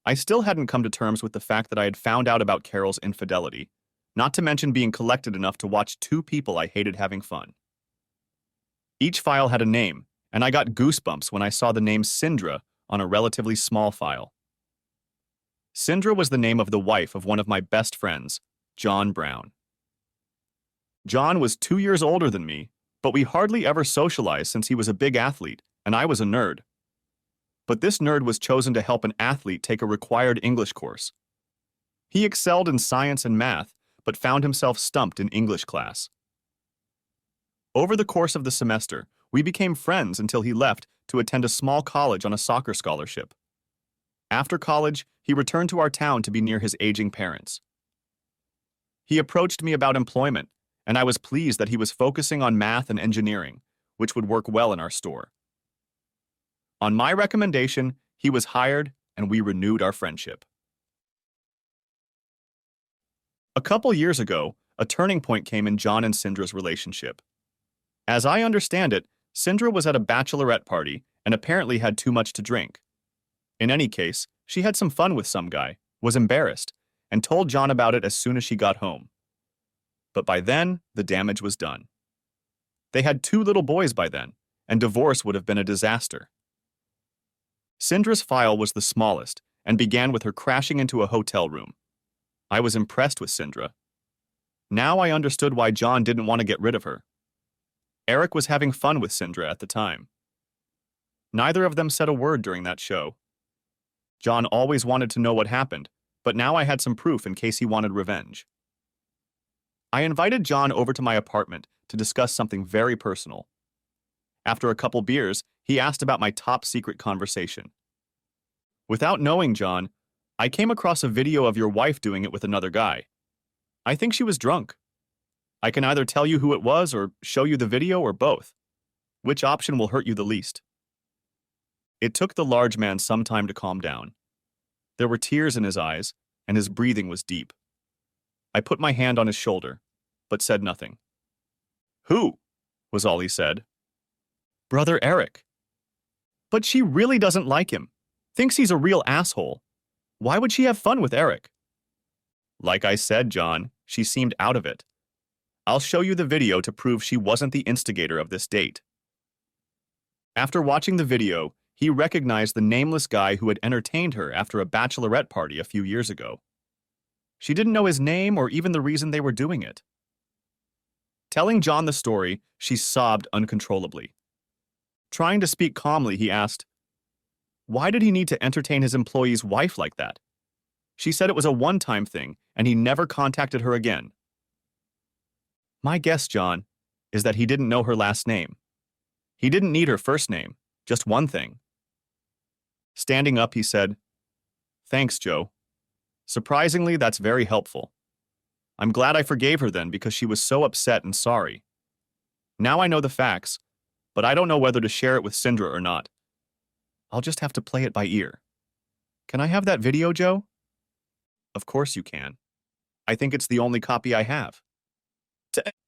I still hadn't come to terms with the fact that I had found out about Carol's infidelity, not to mention being collected enough to watch two people I hated having fun. Each file had a name, and I got goosebumps when I saw the name Sindra on a relatively small file. Sindra was the name of the wife of one of my best friends, John Brown. John was 2 years older than me, but we hardly ever socialized since he was a big athlete, and I was a nerd. But this nerd was chosen to help an athlete take a required English course. He excelled in science and math, but found himself stumped in English class. Over the course of the semester, we became friends until he left to attend a small college on a soccer scholarship. After college, he returned to our town to be near his aging parents. He approached me about employment, and I was pleased that he was focusing on math and engineering, which would work well in our store. On my recommendation, he was hired and we renewed our friendship. A couple years ago, a turning point came in John and Syndra's relationship. As I understand it, Syndra was at a bachelorette party and apparently had too much to drink. In any case, she had some fun with some guy, was embarrassed, and told John about it as soon as she got home. But by then, the damage was done. They had 2 little boys by then, and divorce would have been a disaster. Syndra's file was the smallest and began with her crashing into a hotel room. I was impressed with Syndra. Now I understood why John didn't want to get rid of her. Eric was having fun with Syndra at the time. Neither of them said a word during that show. John always wanted to know what happened, but now I had some proof in case he wanted revenge. I invited John over to my apartment to discuss something very personal. After a couple beers, he asked about my top-secret conversation. Without knowing John, I came across a video of your wife doing it with another guy. I think she was drunk. I can either tell you who it was or show you the video or both. Which option will hurt you the least? It took the large man some time to calm down. There were tears in his eyes, and his breathing was deep. I put my hand on his shoulder, but said nothing. "Who?" was all he said. "Brother Eric." "But she really doesn't like him. Thinks he's a real asshole. Why would she have fun with Eric?" "Like I said, John, she seemed out of it. I'll show you the video to prove she wasn't the instigator of this date." After watching the video, he recognized the nameless guy who had entertained her after a bachelorette party a few years ago. She didn't know his name or even the reason they were doing it. Telling John the story, she sobbed uncontrollably. Trying to speak calmly, he asked, "Why did he need to entertain his employee's wife like that? She said it was a one-time thing, and he never contacted her again." "My guess, John, is that he didn't know her last name. He didn't need her first name, just one thing." Standing up, he said, "Thanks, Joe. Surprisingly, that's very helpful. I'm glad I forgave her then because she was so upset and sorry. Now I know the facts, but I don't know whether to share it with Syndra or not. I'll just have to play it by ear. Can I have that video, Joe?" "Of course you can. I think it's the only copy I have."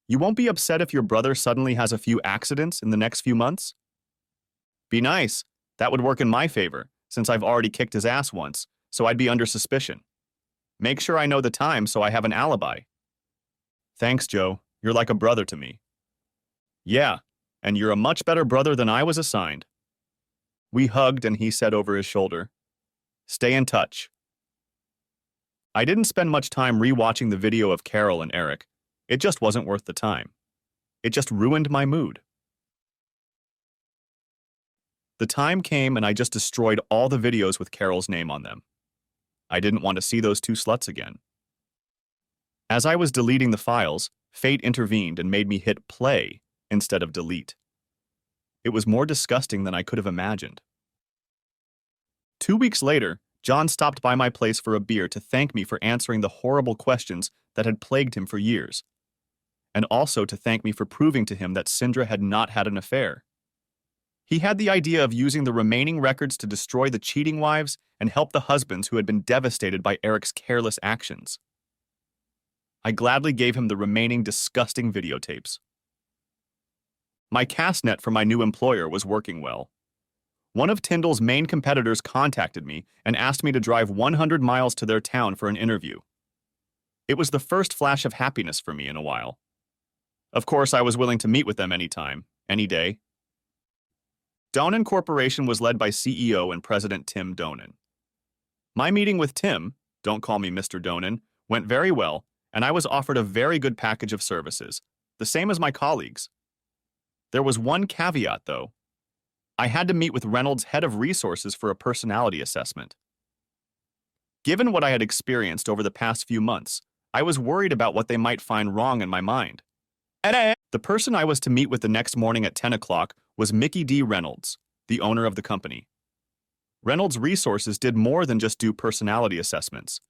"You won't be upset if your brother suddenly has a few accidents in the next few months?" "Be nice. That would work in my favor, since I've already kicked his ass once, so I'd be under suspicion. Make sure I know the time so I have an alibi." "Thanks, Joe. You're like a brother to me." "Yeah, and you're a much better brother than I was assigned." We hugged and he said over his shoulder, "Stay in touch." I didn't spend much time rewatching the video of Carol and Eric. It just wasn't worth the time. It just ruined my mood. The time came and I just destroyed all the videos with Carol's name on them. I didn't want to see those 2 sluts again. As I was deleting the files, fate intervened and made me hit play instead of delete. It was more disgusting than I could have imagined. 2 weeks later, John stopped by my place for a beer to thank me for answering the horrible questions that had plagued him for years, and also to thank me for proving to him that Syndra had not had an affair. He had the idea of using the remaining records to destroy the cheating wives and help the husbands who had been devastated by Eric's careless actions. I gladly gave him the remaining disgusting videotapes. My cast net for my new employer was working well. One of Tyndall's main competitors contacted me and asked me to drive 100 miles to their town for an interview. It was the first flash of happiness for me in a while. Of course, I was willing to meet with them anytime, any day. Donen Corporation was led by CEO and President Tim Donen. My meeting with Tim, don't call me Mr. Donen, went very well, and I was offered a very good package of services, the same as my colleagues. There was one caveat, though. I had to meet with Reynolds' head of resources for a personality assessment. Given what I had experienced over the past few months, I was worried about what they might find wrong in my mind. The person I was to meet with the next morning at 10 o'clock was Mickey D. Reynolds, the owner of the company. Reynolds' resources did more than just do personality assessments.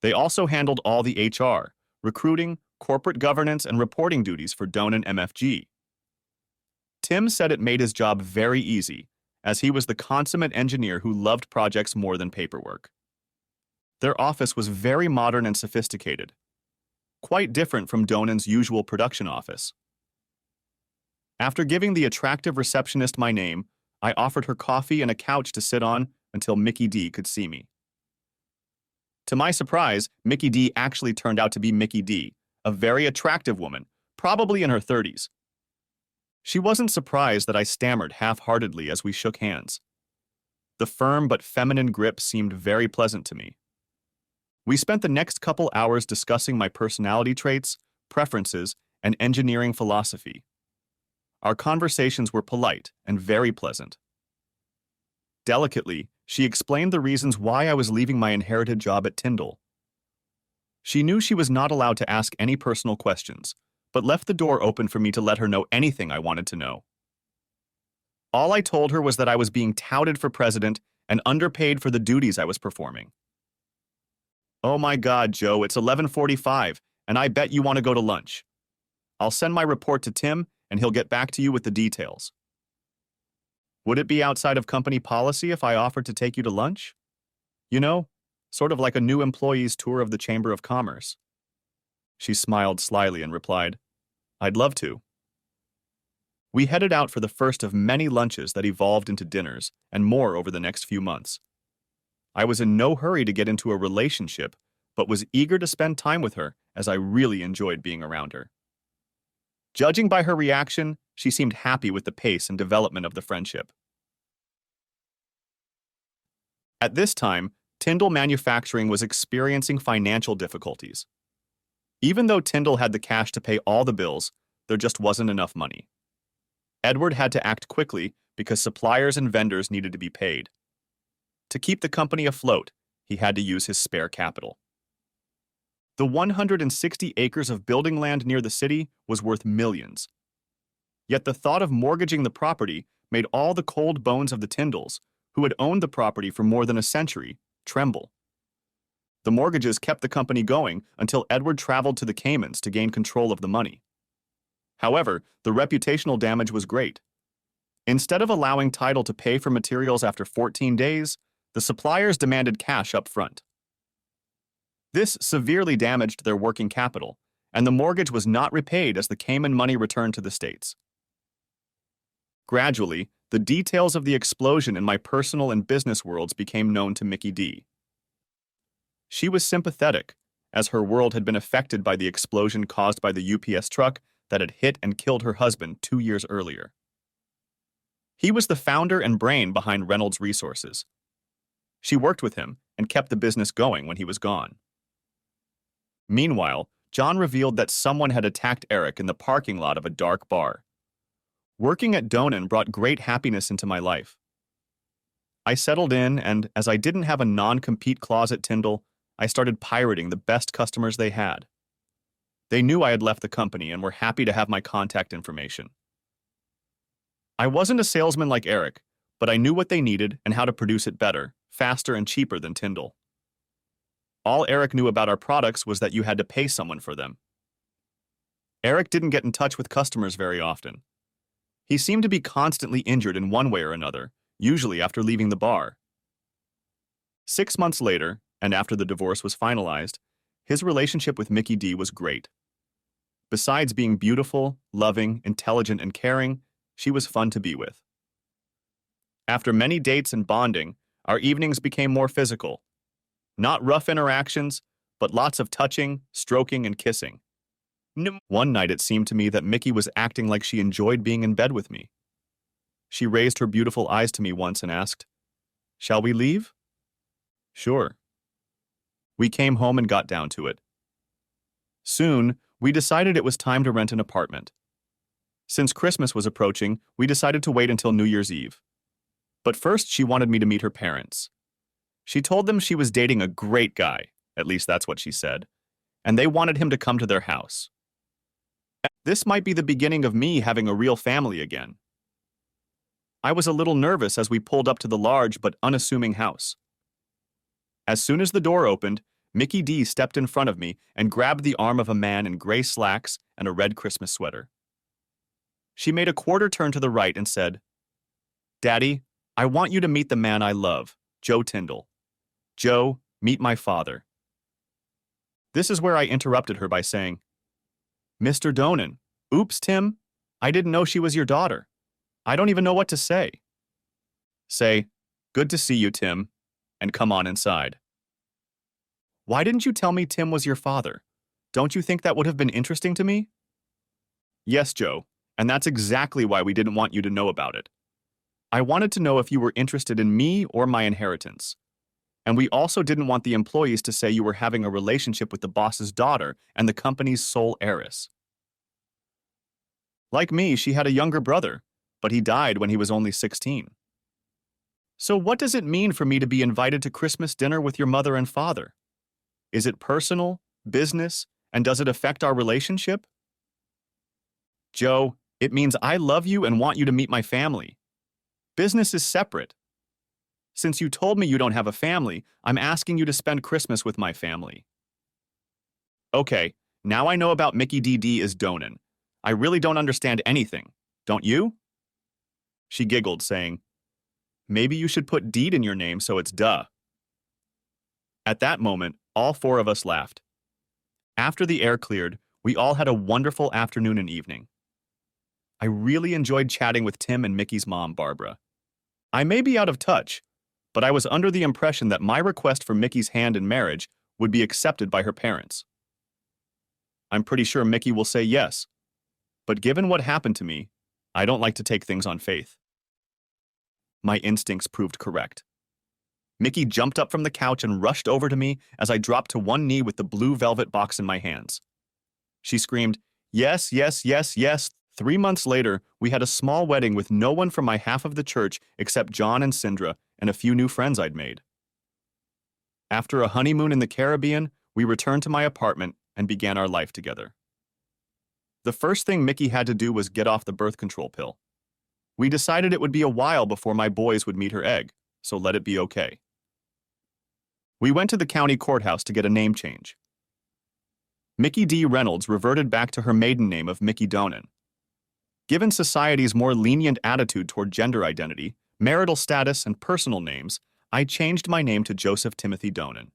They also handled all the HR, recruiting, corporate governance, and reporting duties for Donen MFG. Tim said it made his job very easy, as he was the consummate engineer who loved projects more than paperwork. Their office was very modern and sophisticated, quite different from Donan's usual production office. After giving the attractive receptionist my name, I offered her coffee and a couch to sit on until Mickey D could see me. To my surprise, Mickey D actually turned out to be Mickey D, a very attractive woman, probably in her 30s. She wasn't surprised that I stammered half-heartedly as we shook hands. The firm but feminine grip seemed very pleasant to me. We spent the next couple hours discussing my personality traits, preferences, and engineering philosophy. Our conversations were polite and very pleasant. Delicately, she explained the reasons why I was leaving my inherited job at Tyndall. She knew she was not allowed to ask any personal questions, but left the door open for me to let her know anything I wanted to know. All I told her was that I was being touted for president and underpaid for the duties I was performing. "Oh my God, Joe, it's 11:45, and I bet you want to go to lunch. I'll send my report to Tim, and he'll get back to you with the details." "Would it be outside of company policy if I offered to take you to lunch? You know, sort of like a new employee's tour of the Chamber of Commerce." She smiled slyly and replied, "I'd love to." We headed out for the first of many lunches that evolved into dinners and more over the next few months. I was in no hurry to get into a relationship, but was eager to spend time with her as I really enjoyed being around her. Judging by her reaction, she seemed happy with the pace and development of the friendship. At this time, Tyndall Manufacturing was experiencing financial difficulties. Even though Tyndall had the cash to pay all the bills, there just wasn't enough money. Edward had to act quickly because suppliers and vendors needed to be paid. To keep the company afloat, he had to use his spare capital. The 160 acres of building land near the city was worth millions. Yet the thought of mortgaging the property made all the cold bones of the Tyndalls, who had owned the property for more than a century, tremble. The mortgages kept the company going until Edward traveled to the Caymans to gain control of the money. However, the reputational damage was great. Instead of allowing title to pay for materials after 14 days, the suppliers demanded cash up front. This severely damaged their working capital, and the mortgage was not repaid as the Cayman money returned to the States. Gradually, the details of the explosion in my personal and business worlds became known to Mickey D. She was sympathetic, as her world had been affected by the explosion caused by the UPS truck that had hit and killed her husband 2 years earlier. He was the founder and brain behind Reynolds Resources. She worked with him and kept the business going when he was gone. Meanwhile, John revealed that someone had attacked Eric in the parking lot of a dark bar. Working at Donan brought great happiness into my life. I settled in, and as I didn't have a non-compete clause at Tyndall, I started pirating the best customers they had. They knew I had left the company and were happy to have my contact information. I wasn't a salesman like Eric, but I knew what they needed and how to produce it better, faster, and cheaper than Tyndall. All Eric knew about our products was that you had to pay someone for them. Eric didn't get in touch with customers very often. He seemed to be constantly injured in one way or another, usually after leaving the bar. 6 months later, and after the divorce was finalized, his relationship with Mickey D was great. Besides being beautiful, loving, intelligent, and caring, she was fun to be with. After many dates and bonding, our evenings became more physical. Not rough interactions, but lots of touching, stroking, and kissing. One night it seemed to me that Mickey was acting like she enjoyed being in bed with me. She raised her beautiful eyes to me once and asked, "Shall we leave?" "Sure." We came home and got down to it. Soon, we decided it was time to rent an apartment. Since Christmas was approaching, we decided to wait until New Year's Eve. But first, she wanted me to meet her parents. She told them she was dating a great guy, at least that's what she said, and they wanted him to come to their house. This might be the beginning of me having a real family again. I was a little nervous as we pulled up to the large but unassuming house. As soon as the door opened, Mickey D stepped in front of me and grabbed the arm of a man in gray slacks and a red Christmas sweater. She made a quarter turn to the right and said, "Daddy, I want you to meet the man I love, Joe Tyndall. Joe, meet my father." This is where I interrupted her by saying, "Mr. Donan, oops, Tim, I didn't know she was your daughter. I don't even know what to say." Say, "Good to see you, Tim," and come on inside. Why didn't you tell me Tim was your father? Don't you think that would have been interesting to me? Yes, Joe, and that's exactly why we didn't want you to know about it. I wanted to know if you were interested in me or my inheritance. And we also didn't want the employees to say you were having a relationship with the boss's daughter and the company's sole heiress. Like me, she had a younger brother, but he died when he was only 16. So what does it mean for me to be invited to Christmas dinner with your mother and father? Is it personal, business, and does it affect our relationship? Joe, it means I love you and want you to meet my family. Business is separate. Since you told me you don't have a family, I'm asking you to spend Christmas with my family. Okay, now I know about Mickey DD is Donan. I really don't understand anything. Don't you? She giggled, saying, "Maybe you should put Deed in your name so it's duh." At that moment, all four of us laughed. After the air cleared, we all had a wonderful afternoon and evening. I really enjoyed chatting with Tim and Mickey's mom, Barbara. I may be out of touch, but I was under the impression that my request for Mickey's hand in marriage would be accepted by her parents. I'm pretty sure Mickey will say yes, but given what happened to me, I don't like to take things on faith. My instincts proved correct. Mickey jumped up from the couch and rushed over to me as I dropped to one knee with the blue velvet box in my hands. She screamed, "Yes, yes, yes, yes." 3 months later, we had a small wedding with no one from my half of the church except John and Sindra and a few new friends I'd made. After a honeymoon in the Caribbean, we returned to my apartment and began our life together. The first thing Mickey had to do was get off the birth control pill. We decided it would be a while before my boys would meet her egg, so let it be okay. We went to the county courthouse to get a name change. Mickey D. Reynolds reverted back to her maiden name of Mickey Donan. Given society's more lenient attitude toward gender identity, marital status, and personal names, I changed my name to Joseph Timothy Donan.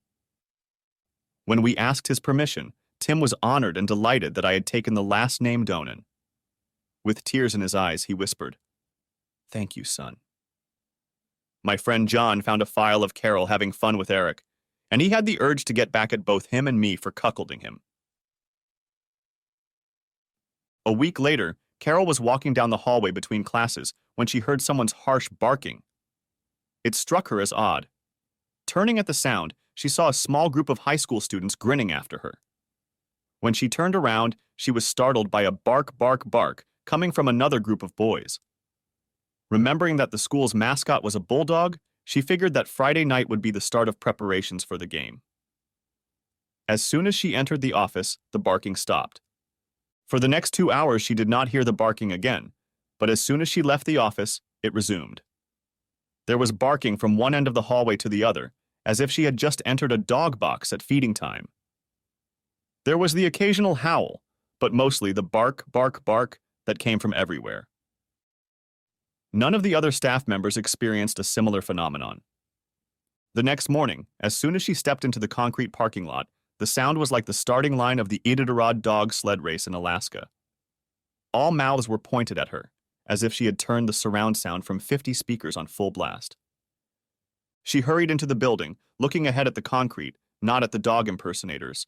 When we asked his permission, Tim was honored and delighted that I had taken the last name Donan. With tears in his eyes, he whispered, "Thank you, son." My friend John found a file of Carol having fun with Eric, and he had the urge to get back at both him and me for cuckolding him. A week later, Carol was walking down the hallway between classes when she heard someone's harsh barking. It struck her as odd. Turning at the sound, she saw a small group of high school students grinning after her. When she turned around, she was startled by a bark, bark, bark coming from another group of boys. Remembering that the school's mascot was a bulldog, she figured that Friday night would be the start of preparations for the game. As soon as she entered the office, the barking stopped. For the next 2 hours, she did not hear the barking again, but as soon as she left the office, it resumed. There was barking from one end of the hallway to the other, as if she had just entered a dog box at feeding time. There was the occasional howl, but mostly the bark, bark, bark that came from everywhere. None of the other staff members experienced a similar phenomenon. The next morning, as soon as she stepped into the concrete parking lot, the sound was like the starting line of the Iditarod dog sled race in Alaska. All mouths were pointed at her, as if she had turned the surround sound from 50 speakers on full blast. She hurried into the building, looking ahead at the concrete, not at the dog impersonators.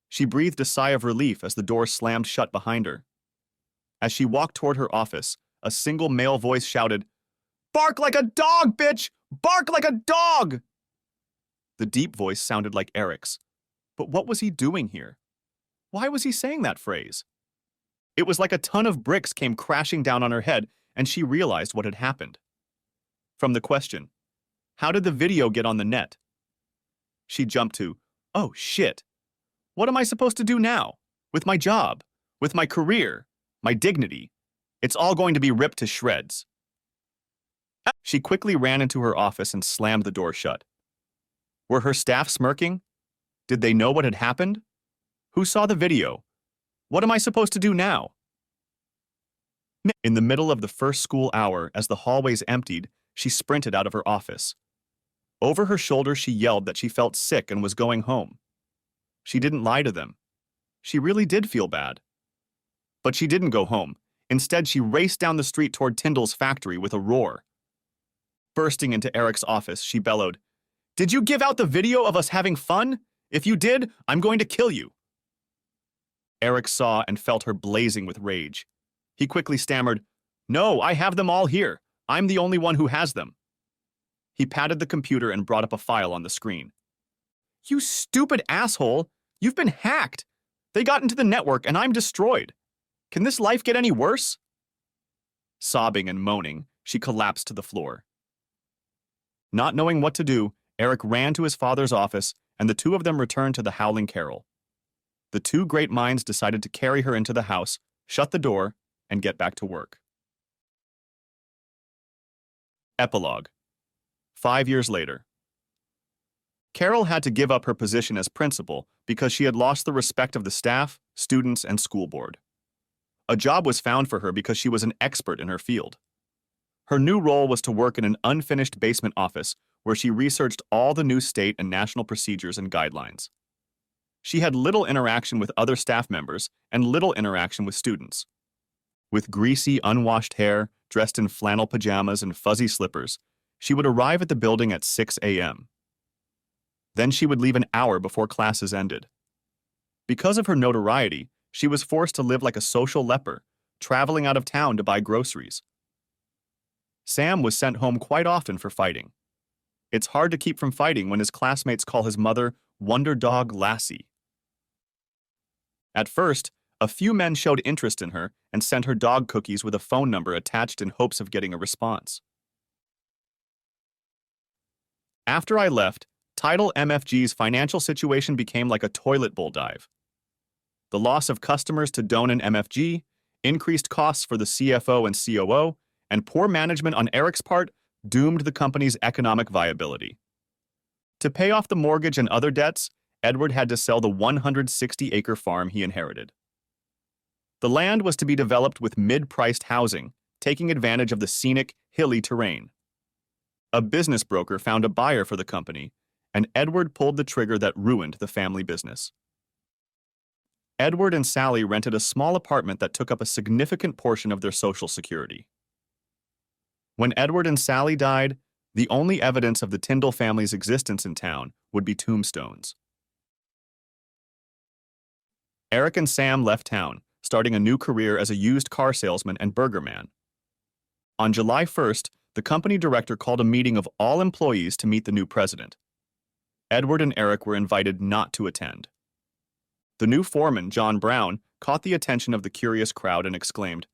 She breathed a sigh of relief as the door slammed shut behind her. As she walked toward her office, a single male voice shouted, "Bark like a dog, bitch! Bark like a dog!" The deep voice sounded like Eric's. But what was he doing here? Why was he saying that phrase? It was like a ton of bricks came crashing down on her head, and she realized what had happened. From the question, "How did the video get on the net?" she jumped to, "Oh, shit. What am I supposed to do now? With my job, with my career, my dignity? It's all going to be ripped to shreds." She quickly ran into her office and slammed the door shut. Were her staff smirking? Did they know what had happened? Who saw the video? What am I supposed to do now? In the middle of the first school hour, as the hallways emptied, she sprinted out of her office. Over her shoulder, she yelled that she felt sick and was going home. She didn't lie to them. She really did feel bad. But she didn't go home. Instead, she raced down the street toward Tyndall's factory with a roar. Bursting into Eric's office, she bellowed, "Did you give out the video of us having fun? If you did, I'm going to kill you." Eric saw and felt her blazing with rage. He quickly stammered, "No, I have them all here. I'm the only one who has them." He patted the computer and brought up a file on the screen. "You stupid asshole! You've been hacked! They got into the network and I'm destroyed. Can this life get any worse?" Sobbing and moaning, she collapsed to the floor. Not knowing what to do, Eric ran to his father's office, and the two of them returned to the Howling Carol. The two great minds decided to carry her into the house, shut the door, and get back to work. Epilogue. 5 years later. Carol had to give up her position as principal because she had lost the respect of the staff, students, and school board. A job was found for her because she was an expert in her field. Her new role was to work in an unfinished basement office where she researched all the new state and national procedures and guidelines. She had little interaction with other staff members and little interaction with students. With greasy, unwashed hair, dressed in flannel pajamas and fuzzy slippers, she would arrive at the building at 6 a.m. Then she would leave an hour before classes ended. Because of her notoriety, she was forced to live like a social leper, traveling out of town to buy groceries. Sam was sent home quite often for fighting. It's hard to keep from fighting when his classmates call his mother Wonder Dog Lassie. At first, a few men showed interest in her and sent her dog cookies with a phone number attached in hopes of getting a response. After I left, Tidal MFG's financial situation became like a toilet bowl dive. The loss of customers to Donan MFG, increased costs for the CFO and COO, and poor management on Eric's part doomed the company's economic viability. To pay off the mortgage and other debts, Edward had to sell the 160-acre farm he inherited. The land was to be developed with mid-priced housing, taking advantage of the scenic, hilly terrain. A business broker found a buyer for the company, and Edward pulled the trigger that ruined the family business. Edward and Sally rented a small apartment that took up a significant portion of their social security. When Edward and Sally died, the only evidence of the Tyndall family's existence in town would be tombstones. Eric and Sam left town, starting a new career as a used car salesman and burger man. On July 1st, the company director called a meeting of all employees to meet the new president. Edward and Eric were invited not to attend. The new foreman, John Brown, caught the attention of the curious crowd and exclaimed,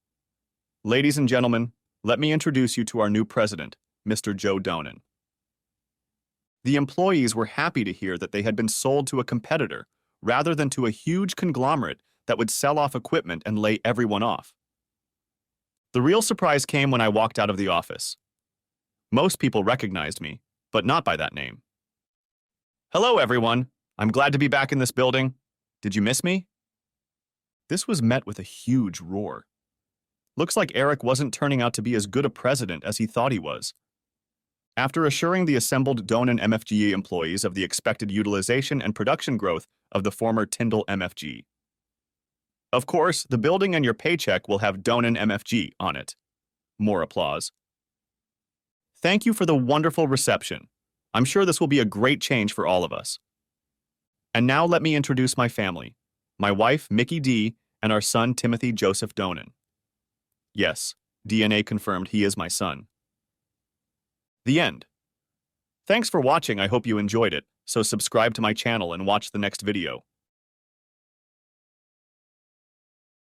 "Ladies and gentlemen, let me introduce you to our new president, Mr. Joe Donan." The employees were happy to hear that they had been sold to a competitor rather than to a huge conglomerate that would sell off equipment and lay everyone off. The real surprise came when I walked out of the office. Most people recognized me, but not by that name. "Hello, everyone. I'm glad to be back in this building. Did you miss me?" This was met with a huge roar. Looks like Eric wasn't turning out to be as good a president as he thought he was. After assuring the assembled Donan MFG employees of the expected utilization and production growth of the former Tyndall MFG. Of course, the building and your paycheck will have Donan MFG on it. More applause. Thank you for the wonderful reception. I'm sure this will be a great change for all of us. And now let me introduce my family, my wife, Mickey D., and our son, Timothy Joseph Donan. Yes, DNA confirmed he is my son. The end. Thanks for watching. I hope you enjoyed it, so subscribe to my channel and watch the next video.